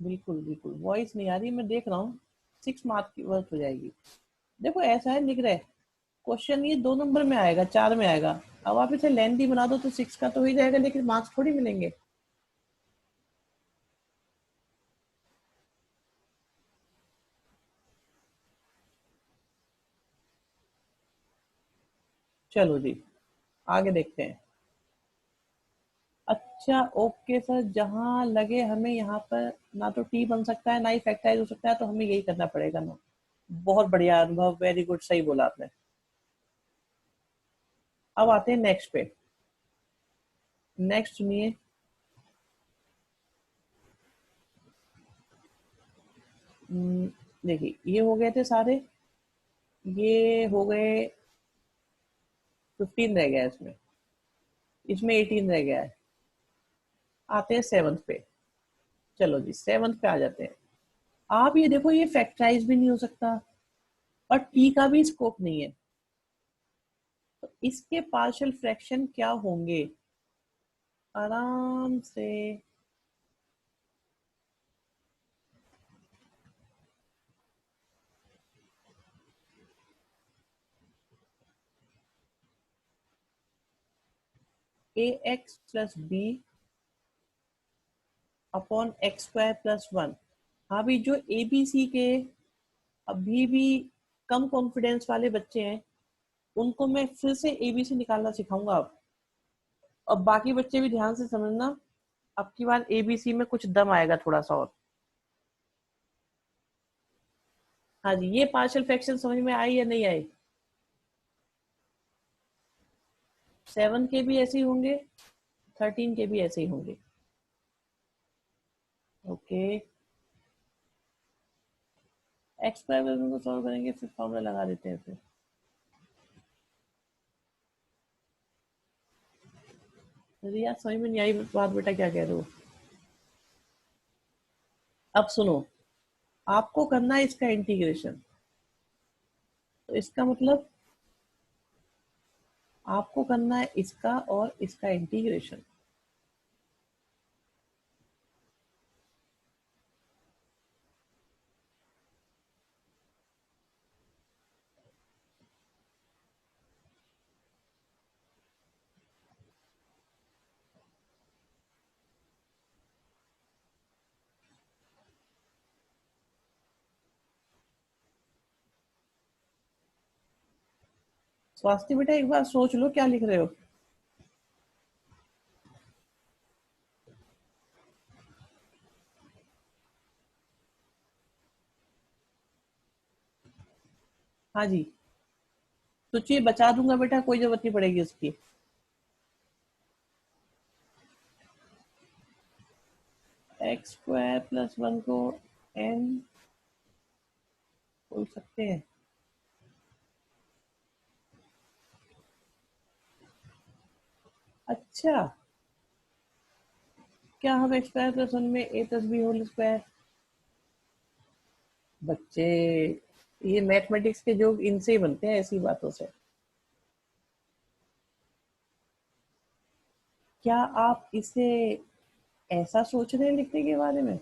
बिल्कुल बिल्कुल, वॉइस नहीं आ रही, मैं देख रहा हूँ। 6 मार्क की वर्क हो जाएगी। देखो ऐसा है, लिख रहे क्वेश्चन ये 2 नंबर में आएगा, 4 में आएगा। अब आप इसे लेंथी बना दो तो 6 का तो ही जाएगा, लेकिन मार्क्स थोड़ी मिलेंगे। चलो जी, आगे देखते हैं। अच्छा ओके सर, जहां लगे हमें यहाँ पर ना तो टी बन सकता है ना ही फैक्टराइज हो सकता है, तो हमें यही करना पड़ेगा ना। बहुत बढ़िया अनुभव, वेरी गुड, सही बोला आपने। अब आते हैं नेक्स्ट पे। नेक्स्ट सुनिए। देखिए ये हो गए थे सारे, ये हो गए, 15 रह गया इसमें, इसमें 18 रह गया है। आते हैं सेवन्थ पे। चलो जी सेवन्थ पे आ जाते हैं। आप ये देखो, ये फैक्टराइज भी नहीं हो सकता और टी का भी स्कोप नहीं है, तो इसके पार्शियल फ्रैक्शन क्या होंगे? आराम से, A X plus B upon X square plus 1। अभी जो ए बी सी के अभी भी कम कॉन्फिडेंस वाले बच्चे हैं, उनको मैं फिर से एबीसी निकालना सिखाऊंगा अब। और बाकी बच्चे भी ध्यान से समझना, अब की बार एबीसी में कुछ दम आएगा थोड़ा सा और। हाँ जी, ये पार्शियल फ्रैक्शन समझ में आई या नहीं आई? 7 के भी ऐसे ही होंगे, 13 के भी ऐसे ही होंगे। ओके, एक्स स्क्वायर को सॉल्व करेंगे, फिर फॉर्मूला लगा देते हैं फिर। रिया समझ में नहीं आई बात, बेटा क्या कह रहे हो? अब सुनो, आपको करना है इसका इंटीग्रेशन, तो इसका मतलब आपको करना है इसका और इसका इंटीग्रेशन। स्वास्थ्य बेटा एक बार सोच लो क्या लिख रहे हो। हाँ जी, सोचिए, बचा दूंगा बेटा, कोई जरूरत नहीं पड़ेगी उसकी। एक्स स्क्वायर प्लस वन को एन बोल सकते हैं। अच्छा, क्या हम एक्स स्क्वायर प्लस वन में ए प्लस बी होल स्क्वायर। बच्चे, ये मैथमेटिक्स के जोक इनसे ही बनते हैं, ऐसी बातों से। क्या आप इसे ऐसा सोच रहे हैं लिखने के बारे में?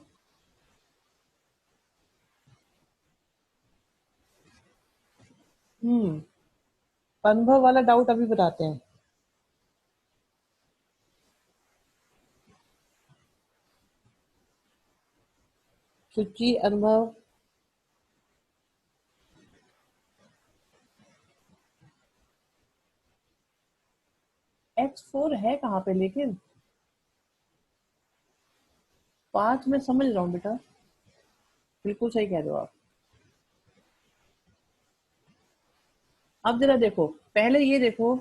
हम्म, अनुभव वाला डाउट अभी बताते हैं। सुची, अनुभव। एक्स फोर है कहाँ पे लेकिन? पांच में समझ रहा हूँ बेटा, बिल्कुल सही कह रहे हो आप। अब जरा देखो, पहले ये देखो,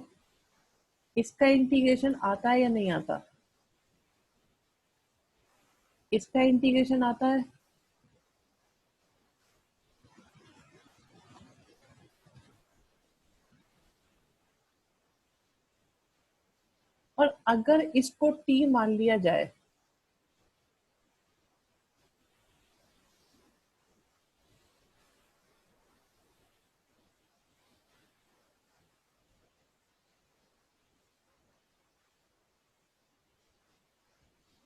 इसका इंटीग्रेशन आता है या नहीं आता। इसका इंटीग्रेशन आता है। और अगर इसको टी मान लिया जाए,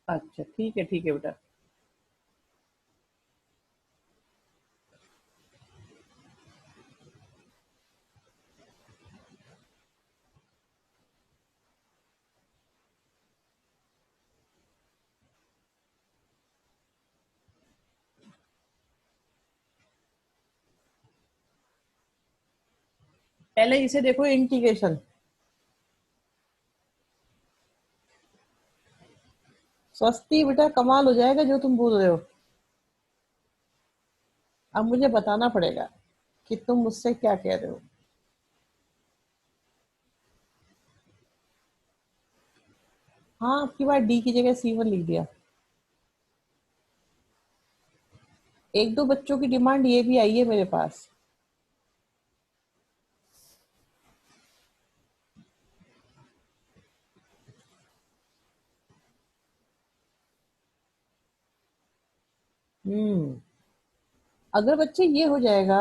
अच्छा ठीक है बेटा। पहले इसे देखो, इंटीग्रेशन। सस्ती बेटा, कमाल हो जाएगा जो तुम बोल रहे हो। अब मुझे बताना पड़ेगा कि तुम मुझसे क्या कह रहे हो। हाँ, आपकी बार डी की जगह सी वन लिख दिया। एक दो बच्चों की डिमांड ये भी आई है मेरे पास। हम्म, अगर बच्चे ये हो जाएगा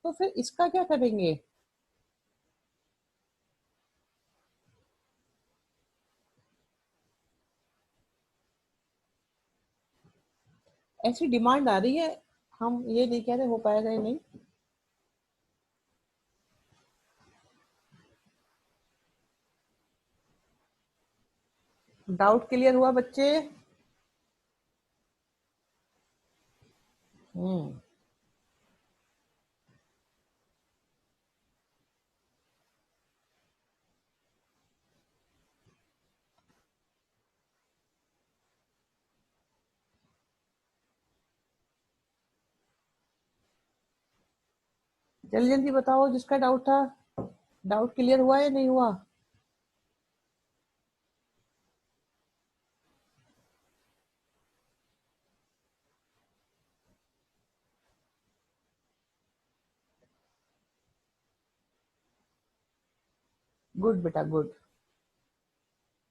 तो फिर इसका क्या करेंगे? ऐसी डिमांड आ रही है, हम ये नहीं कह रहे हो पाएगा या नहीं। डाउट क्लियर हुआ बच्चे? हम्म, जल्दी जल्दी बताओ जिसका डाउट था। डाउट क्लियर हुआ या नहीं हुआ? गुड बेटा, गुड।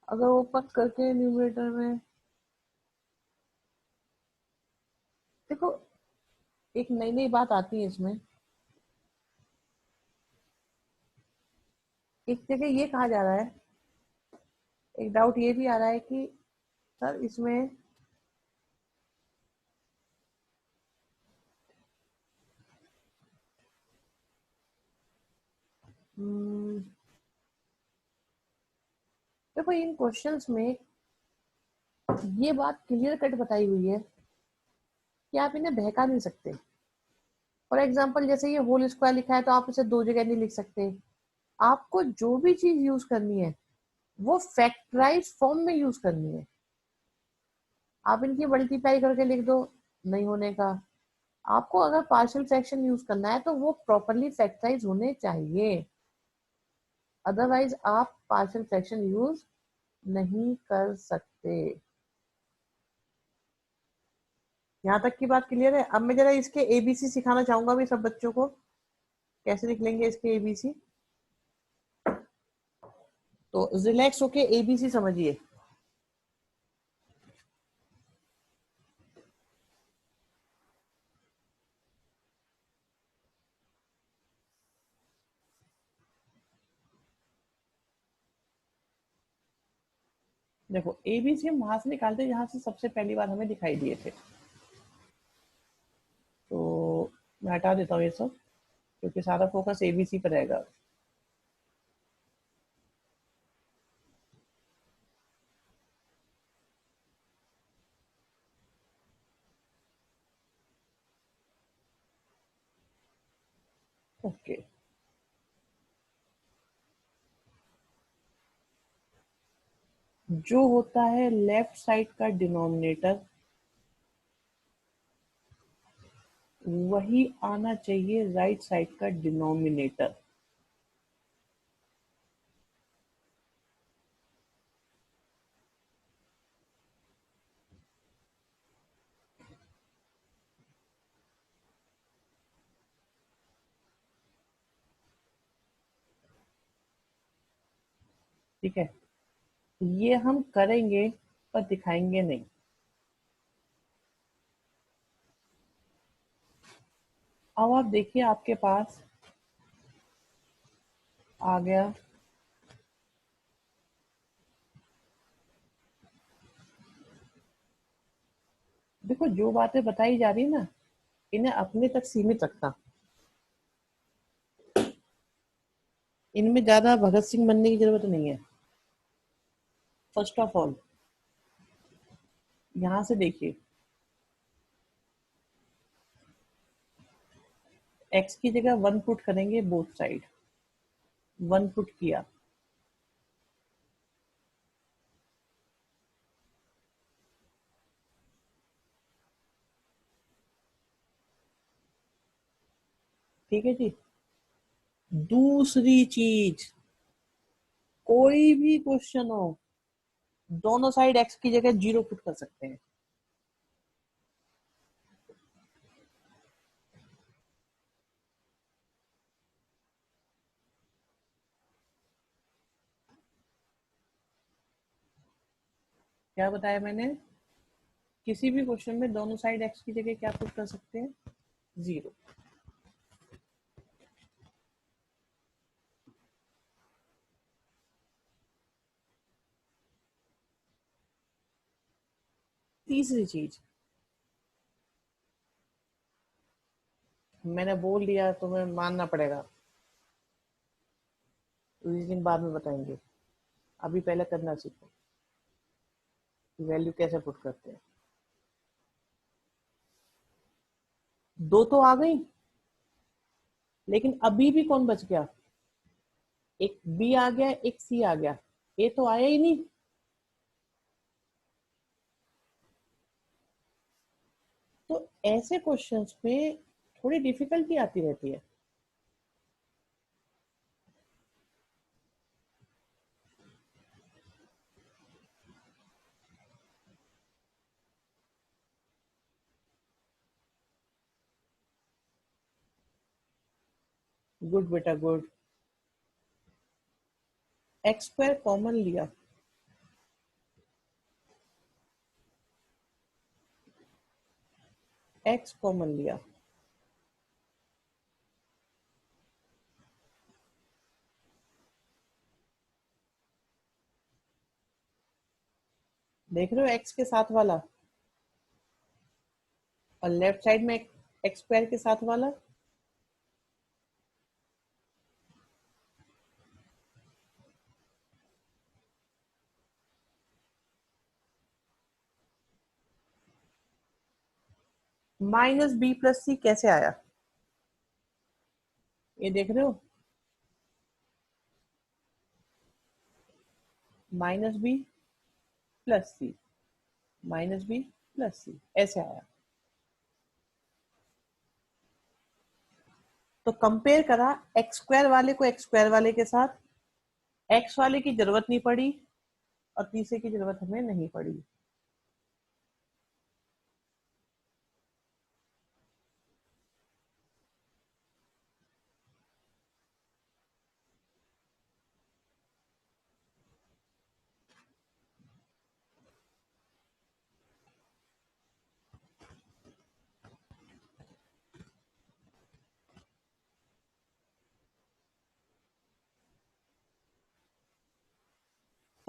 अगर ओपन करके न्यूमरेटर में देखो, एक नई नई बात आती है इसमें। एक जगह ये कहा जा रहा है, एक डाउट ये भी आ रहा है कि सर इसमें हम्म, देखो इन क्वेश्चंस में ये बात क्लियर कट बताई हुई है कि आप इन्हें बहका नहीं सकते। फॉर एग्जाम्पल, जैसे ये होल स्क्वायर लिखा है तो आप इसे दो जगह नहीं लिख सकते। आपको जो भी चीज यूज करनी है वो फैक्टराइज फॉर्म में यूज करनी है। आप इनकी मल्टीप्लाई करके लिख दो, नहीं होने का। आपको अगर पार्शियल फ्रैक्शन यूज करना है तो वो प्रॉपरली फैक्टराइज होने चाहिए, अदरवाइज आप पार्शियल फ्रैक्शन यूज नहीं कर सकते। यहाँ तक की बात क्लियर है? अब मैं जरा इसके एबीसी सिखाना चाहूंगा भी सब बच्चों को, कैसे लिख लेंगे इसके एबीसी। तो रिलैक्स होके एबीसी समझिए। देखो एबीसी हम वहां से निकालते हैं जहां से सबसे पहली बार हमें दिखाई दिए थे। तो मैं हटा देता हूँ ये सब, क्योंकि सारा फोकस एबीसी पर रहेगा। ओके, जो होता है लेफ्ट साइड का डिनोमिनेटर वही आना चाहिए राइट साइड का डिनोमिनेटर। ठीक है, ये हम करेंगे पर दिखाएंगे नहीं। अब आप देखिए आपके पास आ गया, देखो जो बातें बताई जा रही है ना, इन्हें अपने तक सीमित रखना। इनमें ज्यादा भगत सिंह बनने की जरूरत नहीं है। फर्स्ट ऑफ ऑल यहाँ से देखिए, एक्स की जगह 1 पुट करेंगे बोथ साइड। 1 पुट किया, ठीक है जी। दूसरी चीज, कोई भी क्वेश्चन हो, दोनों साइड एक्स की जगह 0 पुट कर सकते हैं। क्या बताया मैंने? किसी भी क्वेश्चन में दोनों साइड एक्स की जगह क्या पुट कर सकते हैं? 0। तीसरी चीज, मैंने बोल दिया तुम्हें मानना पड़ेगा, रीजनिंग बाद में बताएंगे, अभी पहले करना सीखो। वैल्यू कैसे पुट करते हैं? दो तो आ गई, लेकिन अभी भी कौन बच गया? एक बी आ गया, एक सी आ गया, ए तो आया ही नहीं। तो ऐसे क्वेश्चंस में थोड़ी डिफिकल्टी आती रहती है। गुड बेटा गुड। एक्स स्क्वायर कॉमन लिया, एक्स कॉमन लिया, देख रहे हो एक्स के साथ वाला, और लेफ्ट साइड में एक्स स्क्वायर के साथ वाला। माइनस बी प्लस सी कैसे आया? ये देख रहे हो? माइनस बी प्लस सी, माइनस बी प्लस सी, ऐसे आया। तो कंपेयर करा एक्स स्क्वायर वाले को एक्स स्क्वायर वाले के साथ, एक्स वाले की जरूरत नहीं पड़ी और तीसरे की जरूरत हमें नहीं पड़ी।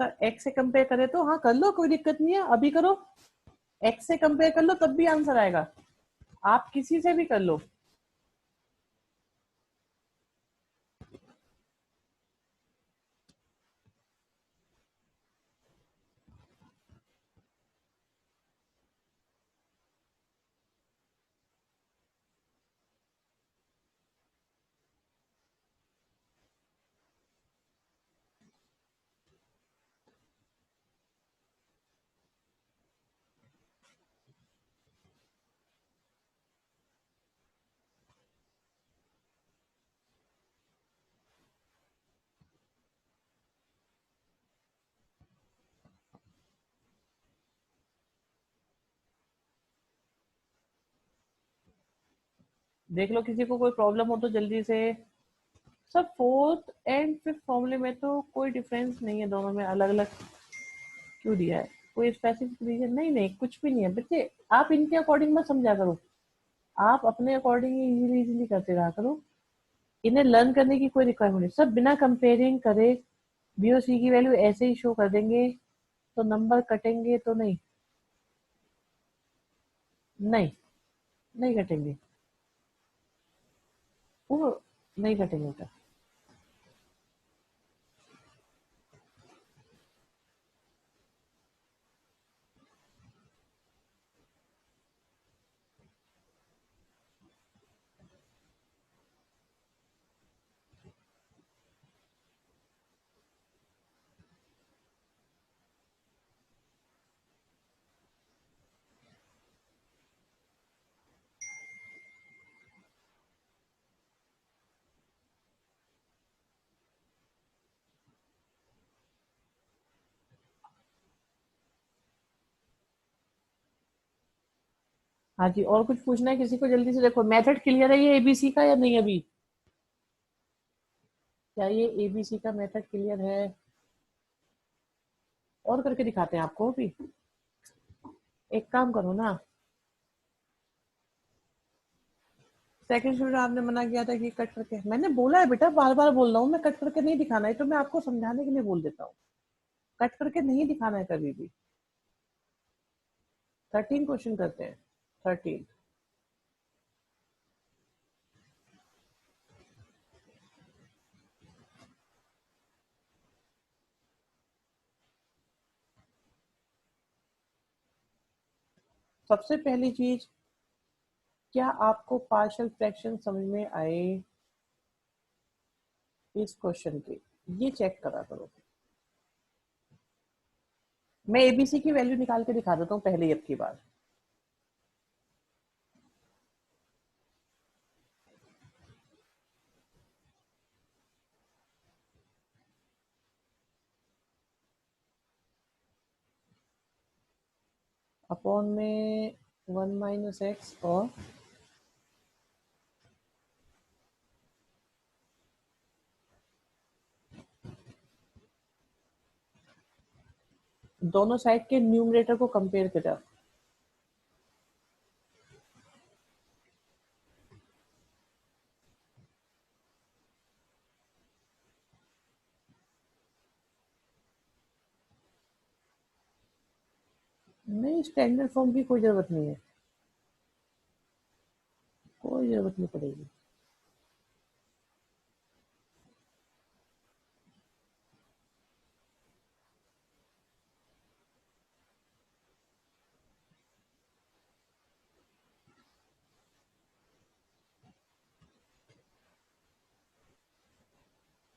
सर एक्स से कंपेयर करें तो हाँ कर लो, कोई दिक्कत नहीं है, अभी करो। एक्स से कंपेयर कर लो तब भी आंसर आएगा, आप किसी से भी कर लो। देख लो किसी को कोई प्रॉब्लम हो तो जल्दी से। सर फोर्थ एंड फिफ्थ फॉर्मूले में तो कोई डिफरेंस नहीं है, दोनों में अलग अलग क्यों दिया है? कोई स्पेसिफिक रीजन नहीं, नहीं कुछ भी नहीं है बच्चे। आप इनके अकॉर्डिंग मत समझा करो, आप अपने अकॉर्डिंग ही इजीली इजीली करते रहा करो। इन्हें लर्न करने की कोई रिक्वायरमेंट नहीं, सब बिना कंपेयरिंग करे बी और सी की वैल्यू ऐसे ही शो कर देंगे, तो नंबर कटेंगे तो नहीं? नहीं, नहीं कटेंगे, वो नहीं कटेंगे का। हाँ जी, और कुछ पूछना है किसी को? जल्दी से देखो, मेथड क्लियर है ये एबीसी का या नहीं अभी? क्या ये एबीसी का मेथड क्लियर है? और करके दिखाते हैं आपको अभी। एक काम करो ना, सेकंड स्टूडेंट आपने मना किया था कि कट करके, मैंने बोला है बेटा, बार बार बोल रहा हूँ मैं, कट करके नहीं दिखाना है, तो मैं आपको समझाने के लिए बोल देता हूँ, कट करके नहीं दिखाना है कभी भी। 13 क्वेश्चन करते हैं, 13। सबसे पहली चीज, क्या आपको पार्शियल फ्रैक्शन समझ में आए इस क्वेश्चन के, ये चेक करा करो। मैं एबीसी की वैल्यू निकाल के दिखा देता हूँ पहले ही अब की बार। अपॉन में 1 - x और दोनों साइड के न्यूमरेटर को कंपेयर करा। नहीं, स्टैंडर्ड फॉर्म की कोई जरूरत नहीं है, कोई जरूरत नहीं पड़ेगी।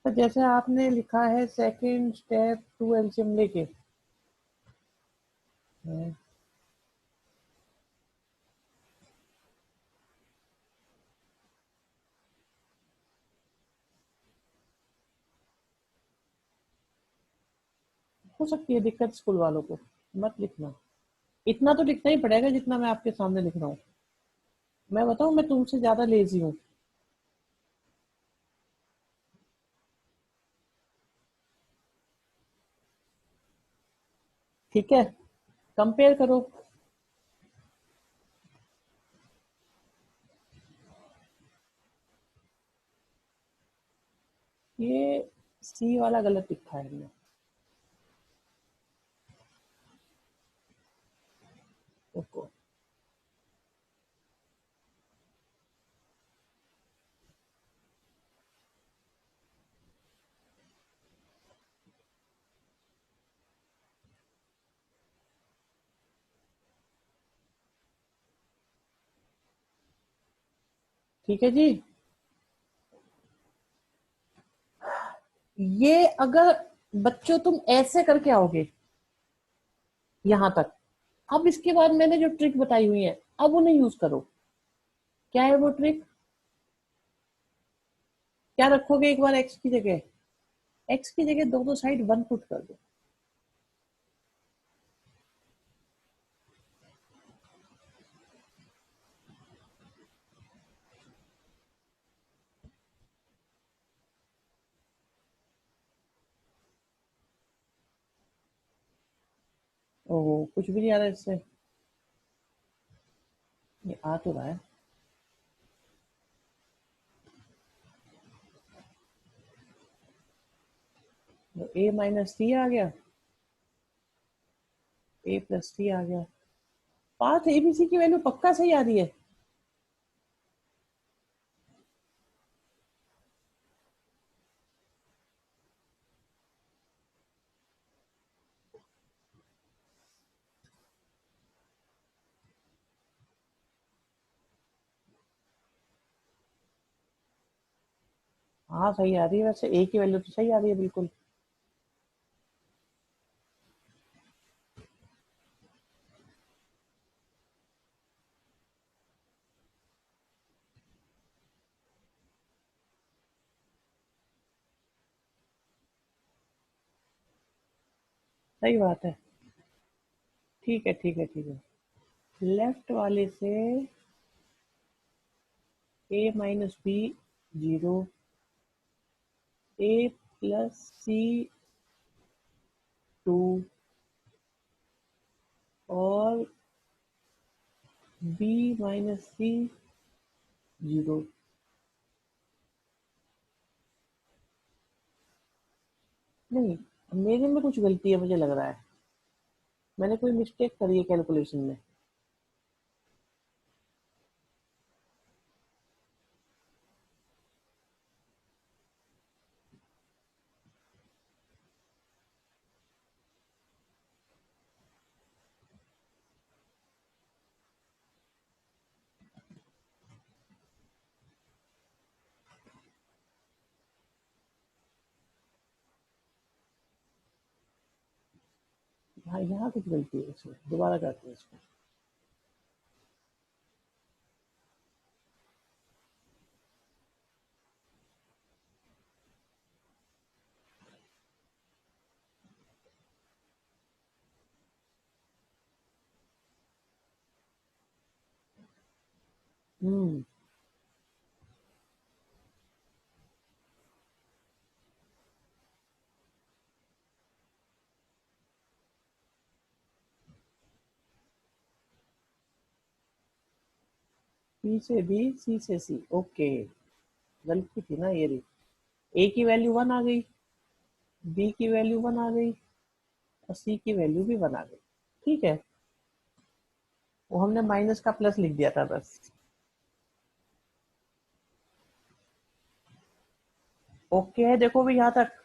तो जैसे आपने लिखा है सेकंड स्टेप टू एलसीएम लेके, हो सकती है दिक्कत स्कूल वालों को, मत लिखना। इतना तो लिखना ही पड़ेगा जितना मैं आपके सामने लिख रहा हूँ। मैं बताऊं, मैं तुमसे ज्यादा लेजी हूँ। ठीक है, कंपेयर करो। ये सी वाला गलत लिखा है हमने। ओके, ठीक है जी। ये अगर बच्चों तुम ऐसे करके आओगे यहां तक, अब इसके बाद मैंने जो ट्रिक बताई हुई है अब उन्हें यूज करो। क्या है वो ट्रिक? क्या रखोगे एक बार एक्स की जगह? एक्स की जगह दोनों साइड वन पुट कर दो। ओहो, कुछ भी नहीं आ रहा इससे। ये आ तो रहा है। तो ए माइनस सी आ गया, ए प्लस सी आ गया। पाथ एबीसी की वैल्यू पक्का सही आ रही है। हाँ सही आ रही है, वैसे ए की वैल्यू तो सही आ रही है बिल्कुल। सही बात है। ठीक है ठीक है ठीक है। लेफ्ट वाले से A minus B zero, A plus C two, और बी माइनस सी जीरो। नहीं, मेरे में कुछ गलती है मुझे लग रहा है। मैंने कोई मिस्टेक करी है कैलकुलेशन में। हाँ, यहाँ कुछ गलती है, इसमें दोबारा करते हैं इसको। हम्म। बी से बी, सी से सी, ओके। गलती थी ना ये रही। ए की वैल्यू वन आ गई, बी की वैल्यू वन आ गई, और सी की वैल्यू भी वन आ गई। ठीक है, वो हमने माइनस का प्लस लिख दिया था बस। ओके है, देखो भी यहाँ तक।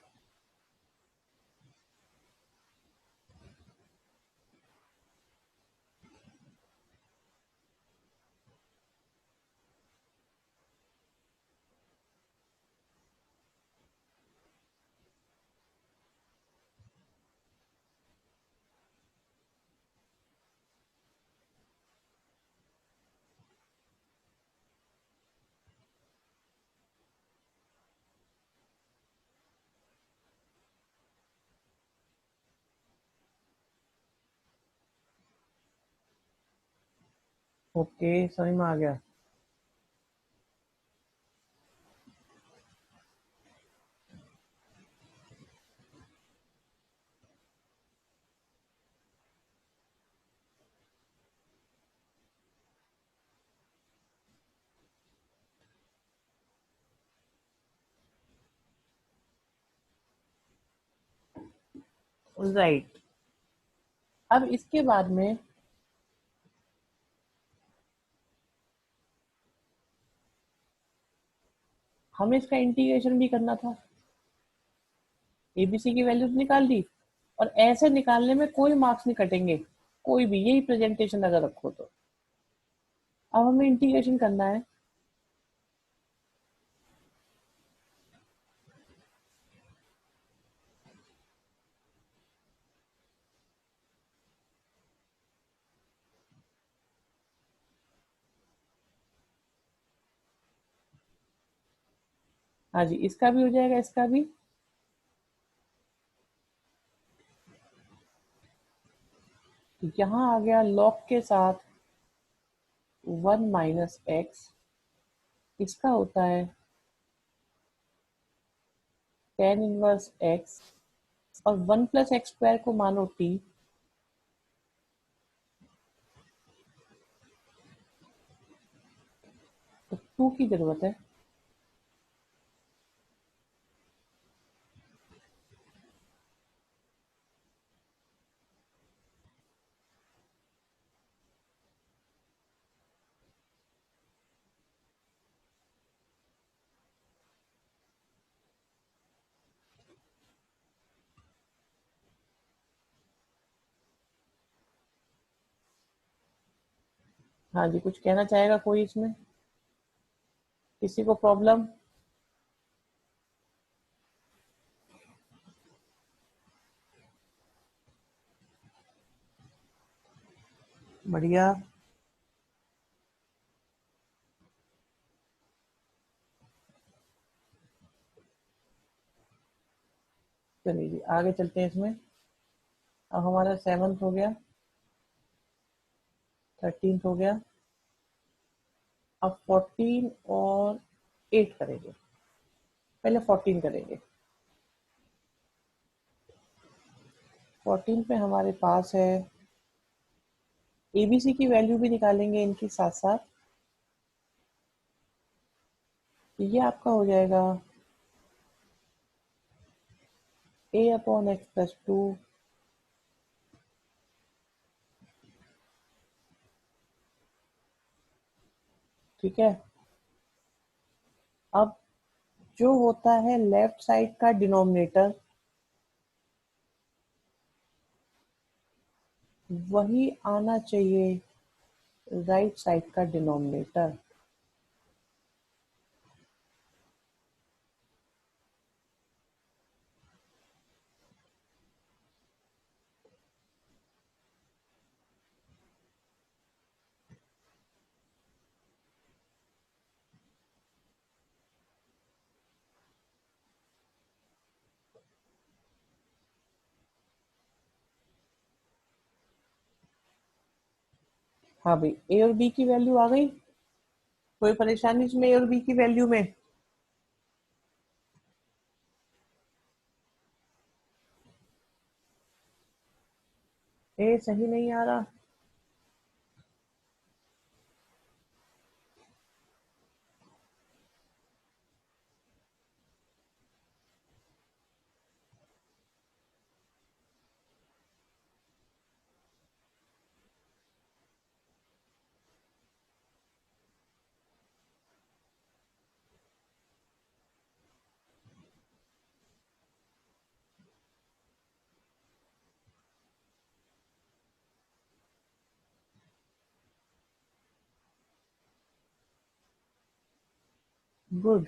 ओके, समझ में आ गया। राइट। अब इसके बाद में हमें इसका इंटीग्रेशन भी करना था। एबीसी की वैल्यूज निकाल दी, और ऐसे निकालने में कोई मार्क्स नहीं कटेंगे, कोई भी, यही प्रेजेंटेशन अगर रखो तो। अब हमें इंटीग्रेशन करना है। हाँ जी, इसका भी हो जाएगा, इसका भी। यहाँ आ गया लॉग के साथ 1 - x, इसका होता है tan−1x, और 1 + x² को मानो t। तो 2 की जरूरत है। हाँ जी, कुछ कहना चाहेगा कोई इसमें? किसी को प्रॉब्लम? बढ़िया। चलिए जी, आगे चलते हैं इसमें। अब हमारा 7th हो गया, 13th हो गया। अब 14 और 8 करेंगे। पहले 14 करेंगे। 14 पे हमारे पास है, एबीसी की वैल्यू भी निकालेंगे इनकी साथ साथ। ये आपका हो जाएगा a/x+2। ठीक है। अब जो होता है लेफ्ट साइड का डिनोमिनेटर, वही आना चाहिए राइट साइड का डिनोमिनेटर। हाँ भाई, ए और बी की वैल्यू आ गई। कोई परेशानी इसमें ए और बी की वैल्यू में? ए सही नहीं आ रहा। गुड।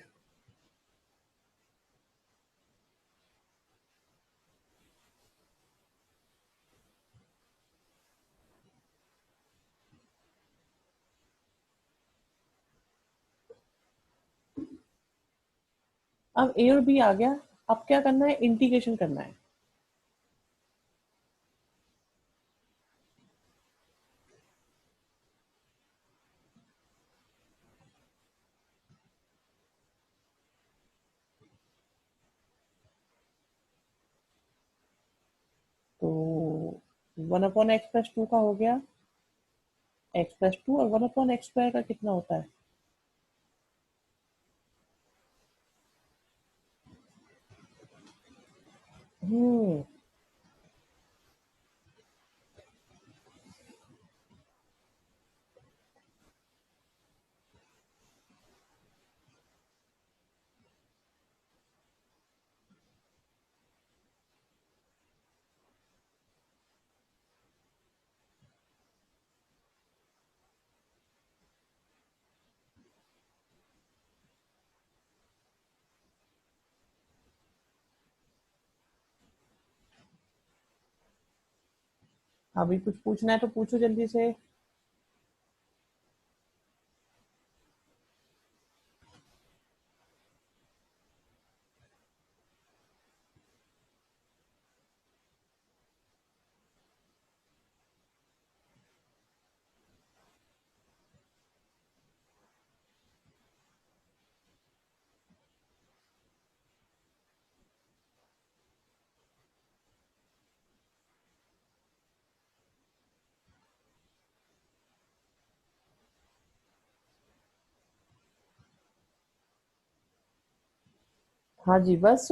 अब ए और बी आ गया। अब क्या करना है? इंटीग्रेशन करना है। 1/x+2 का हो गया x+2, और 1/x² का कितना होता है? हम्म। अभी कुछ पूछना है तो पूछो जल्दी से। हाँ जी, बस।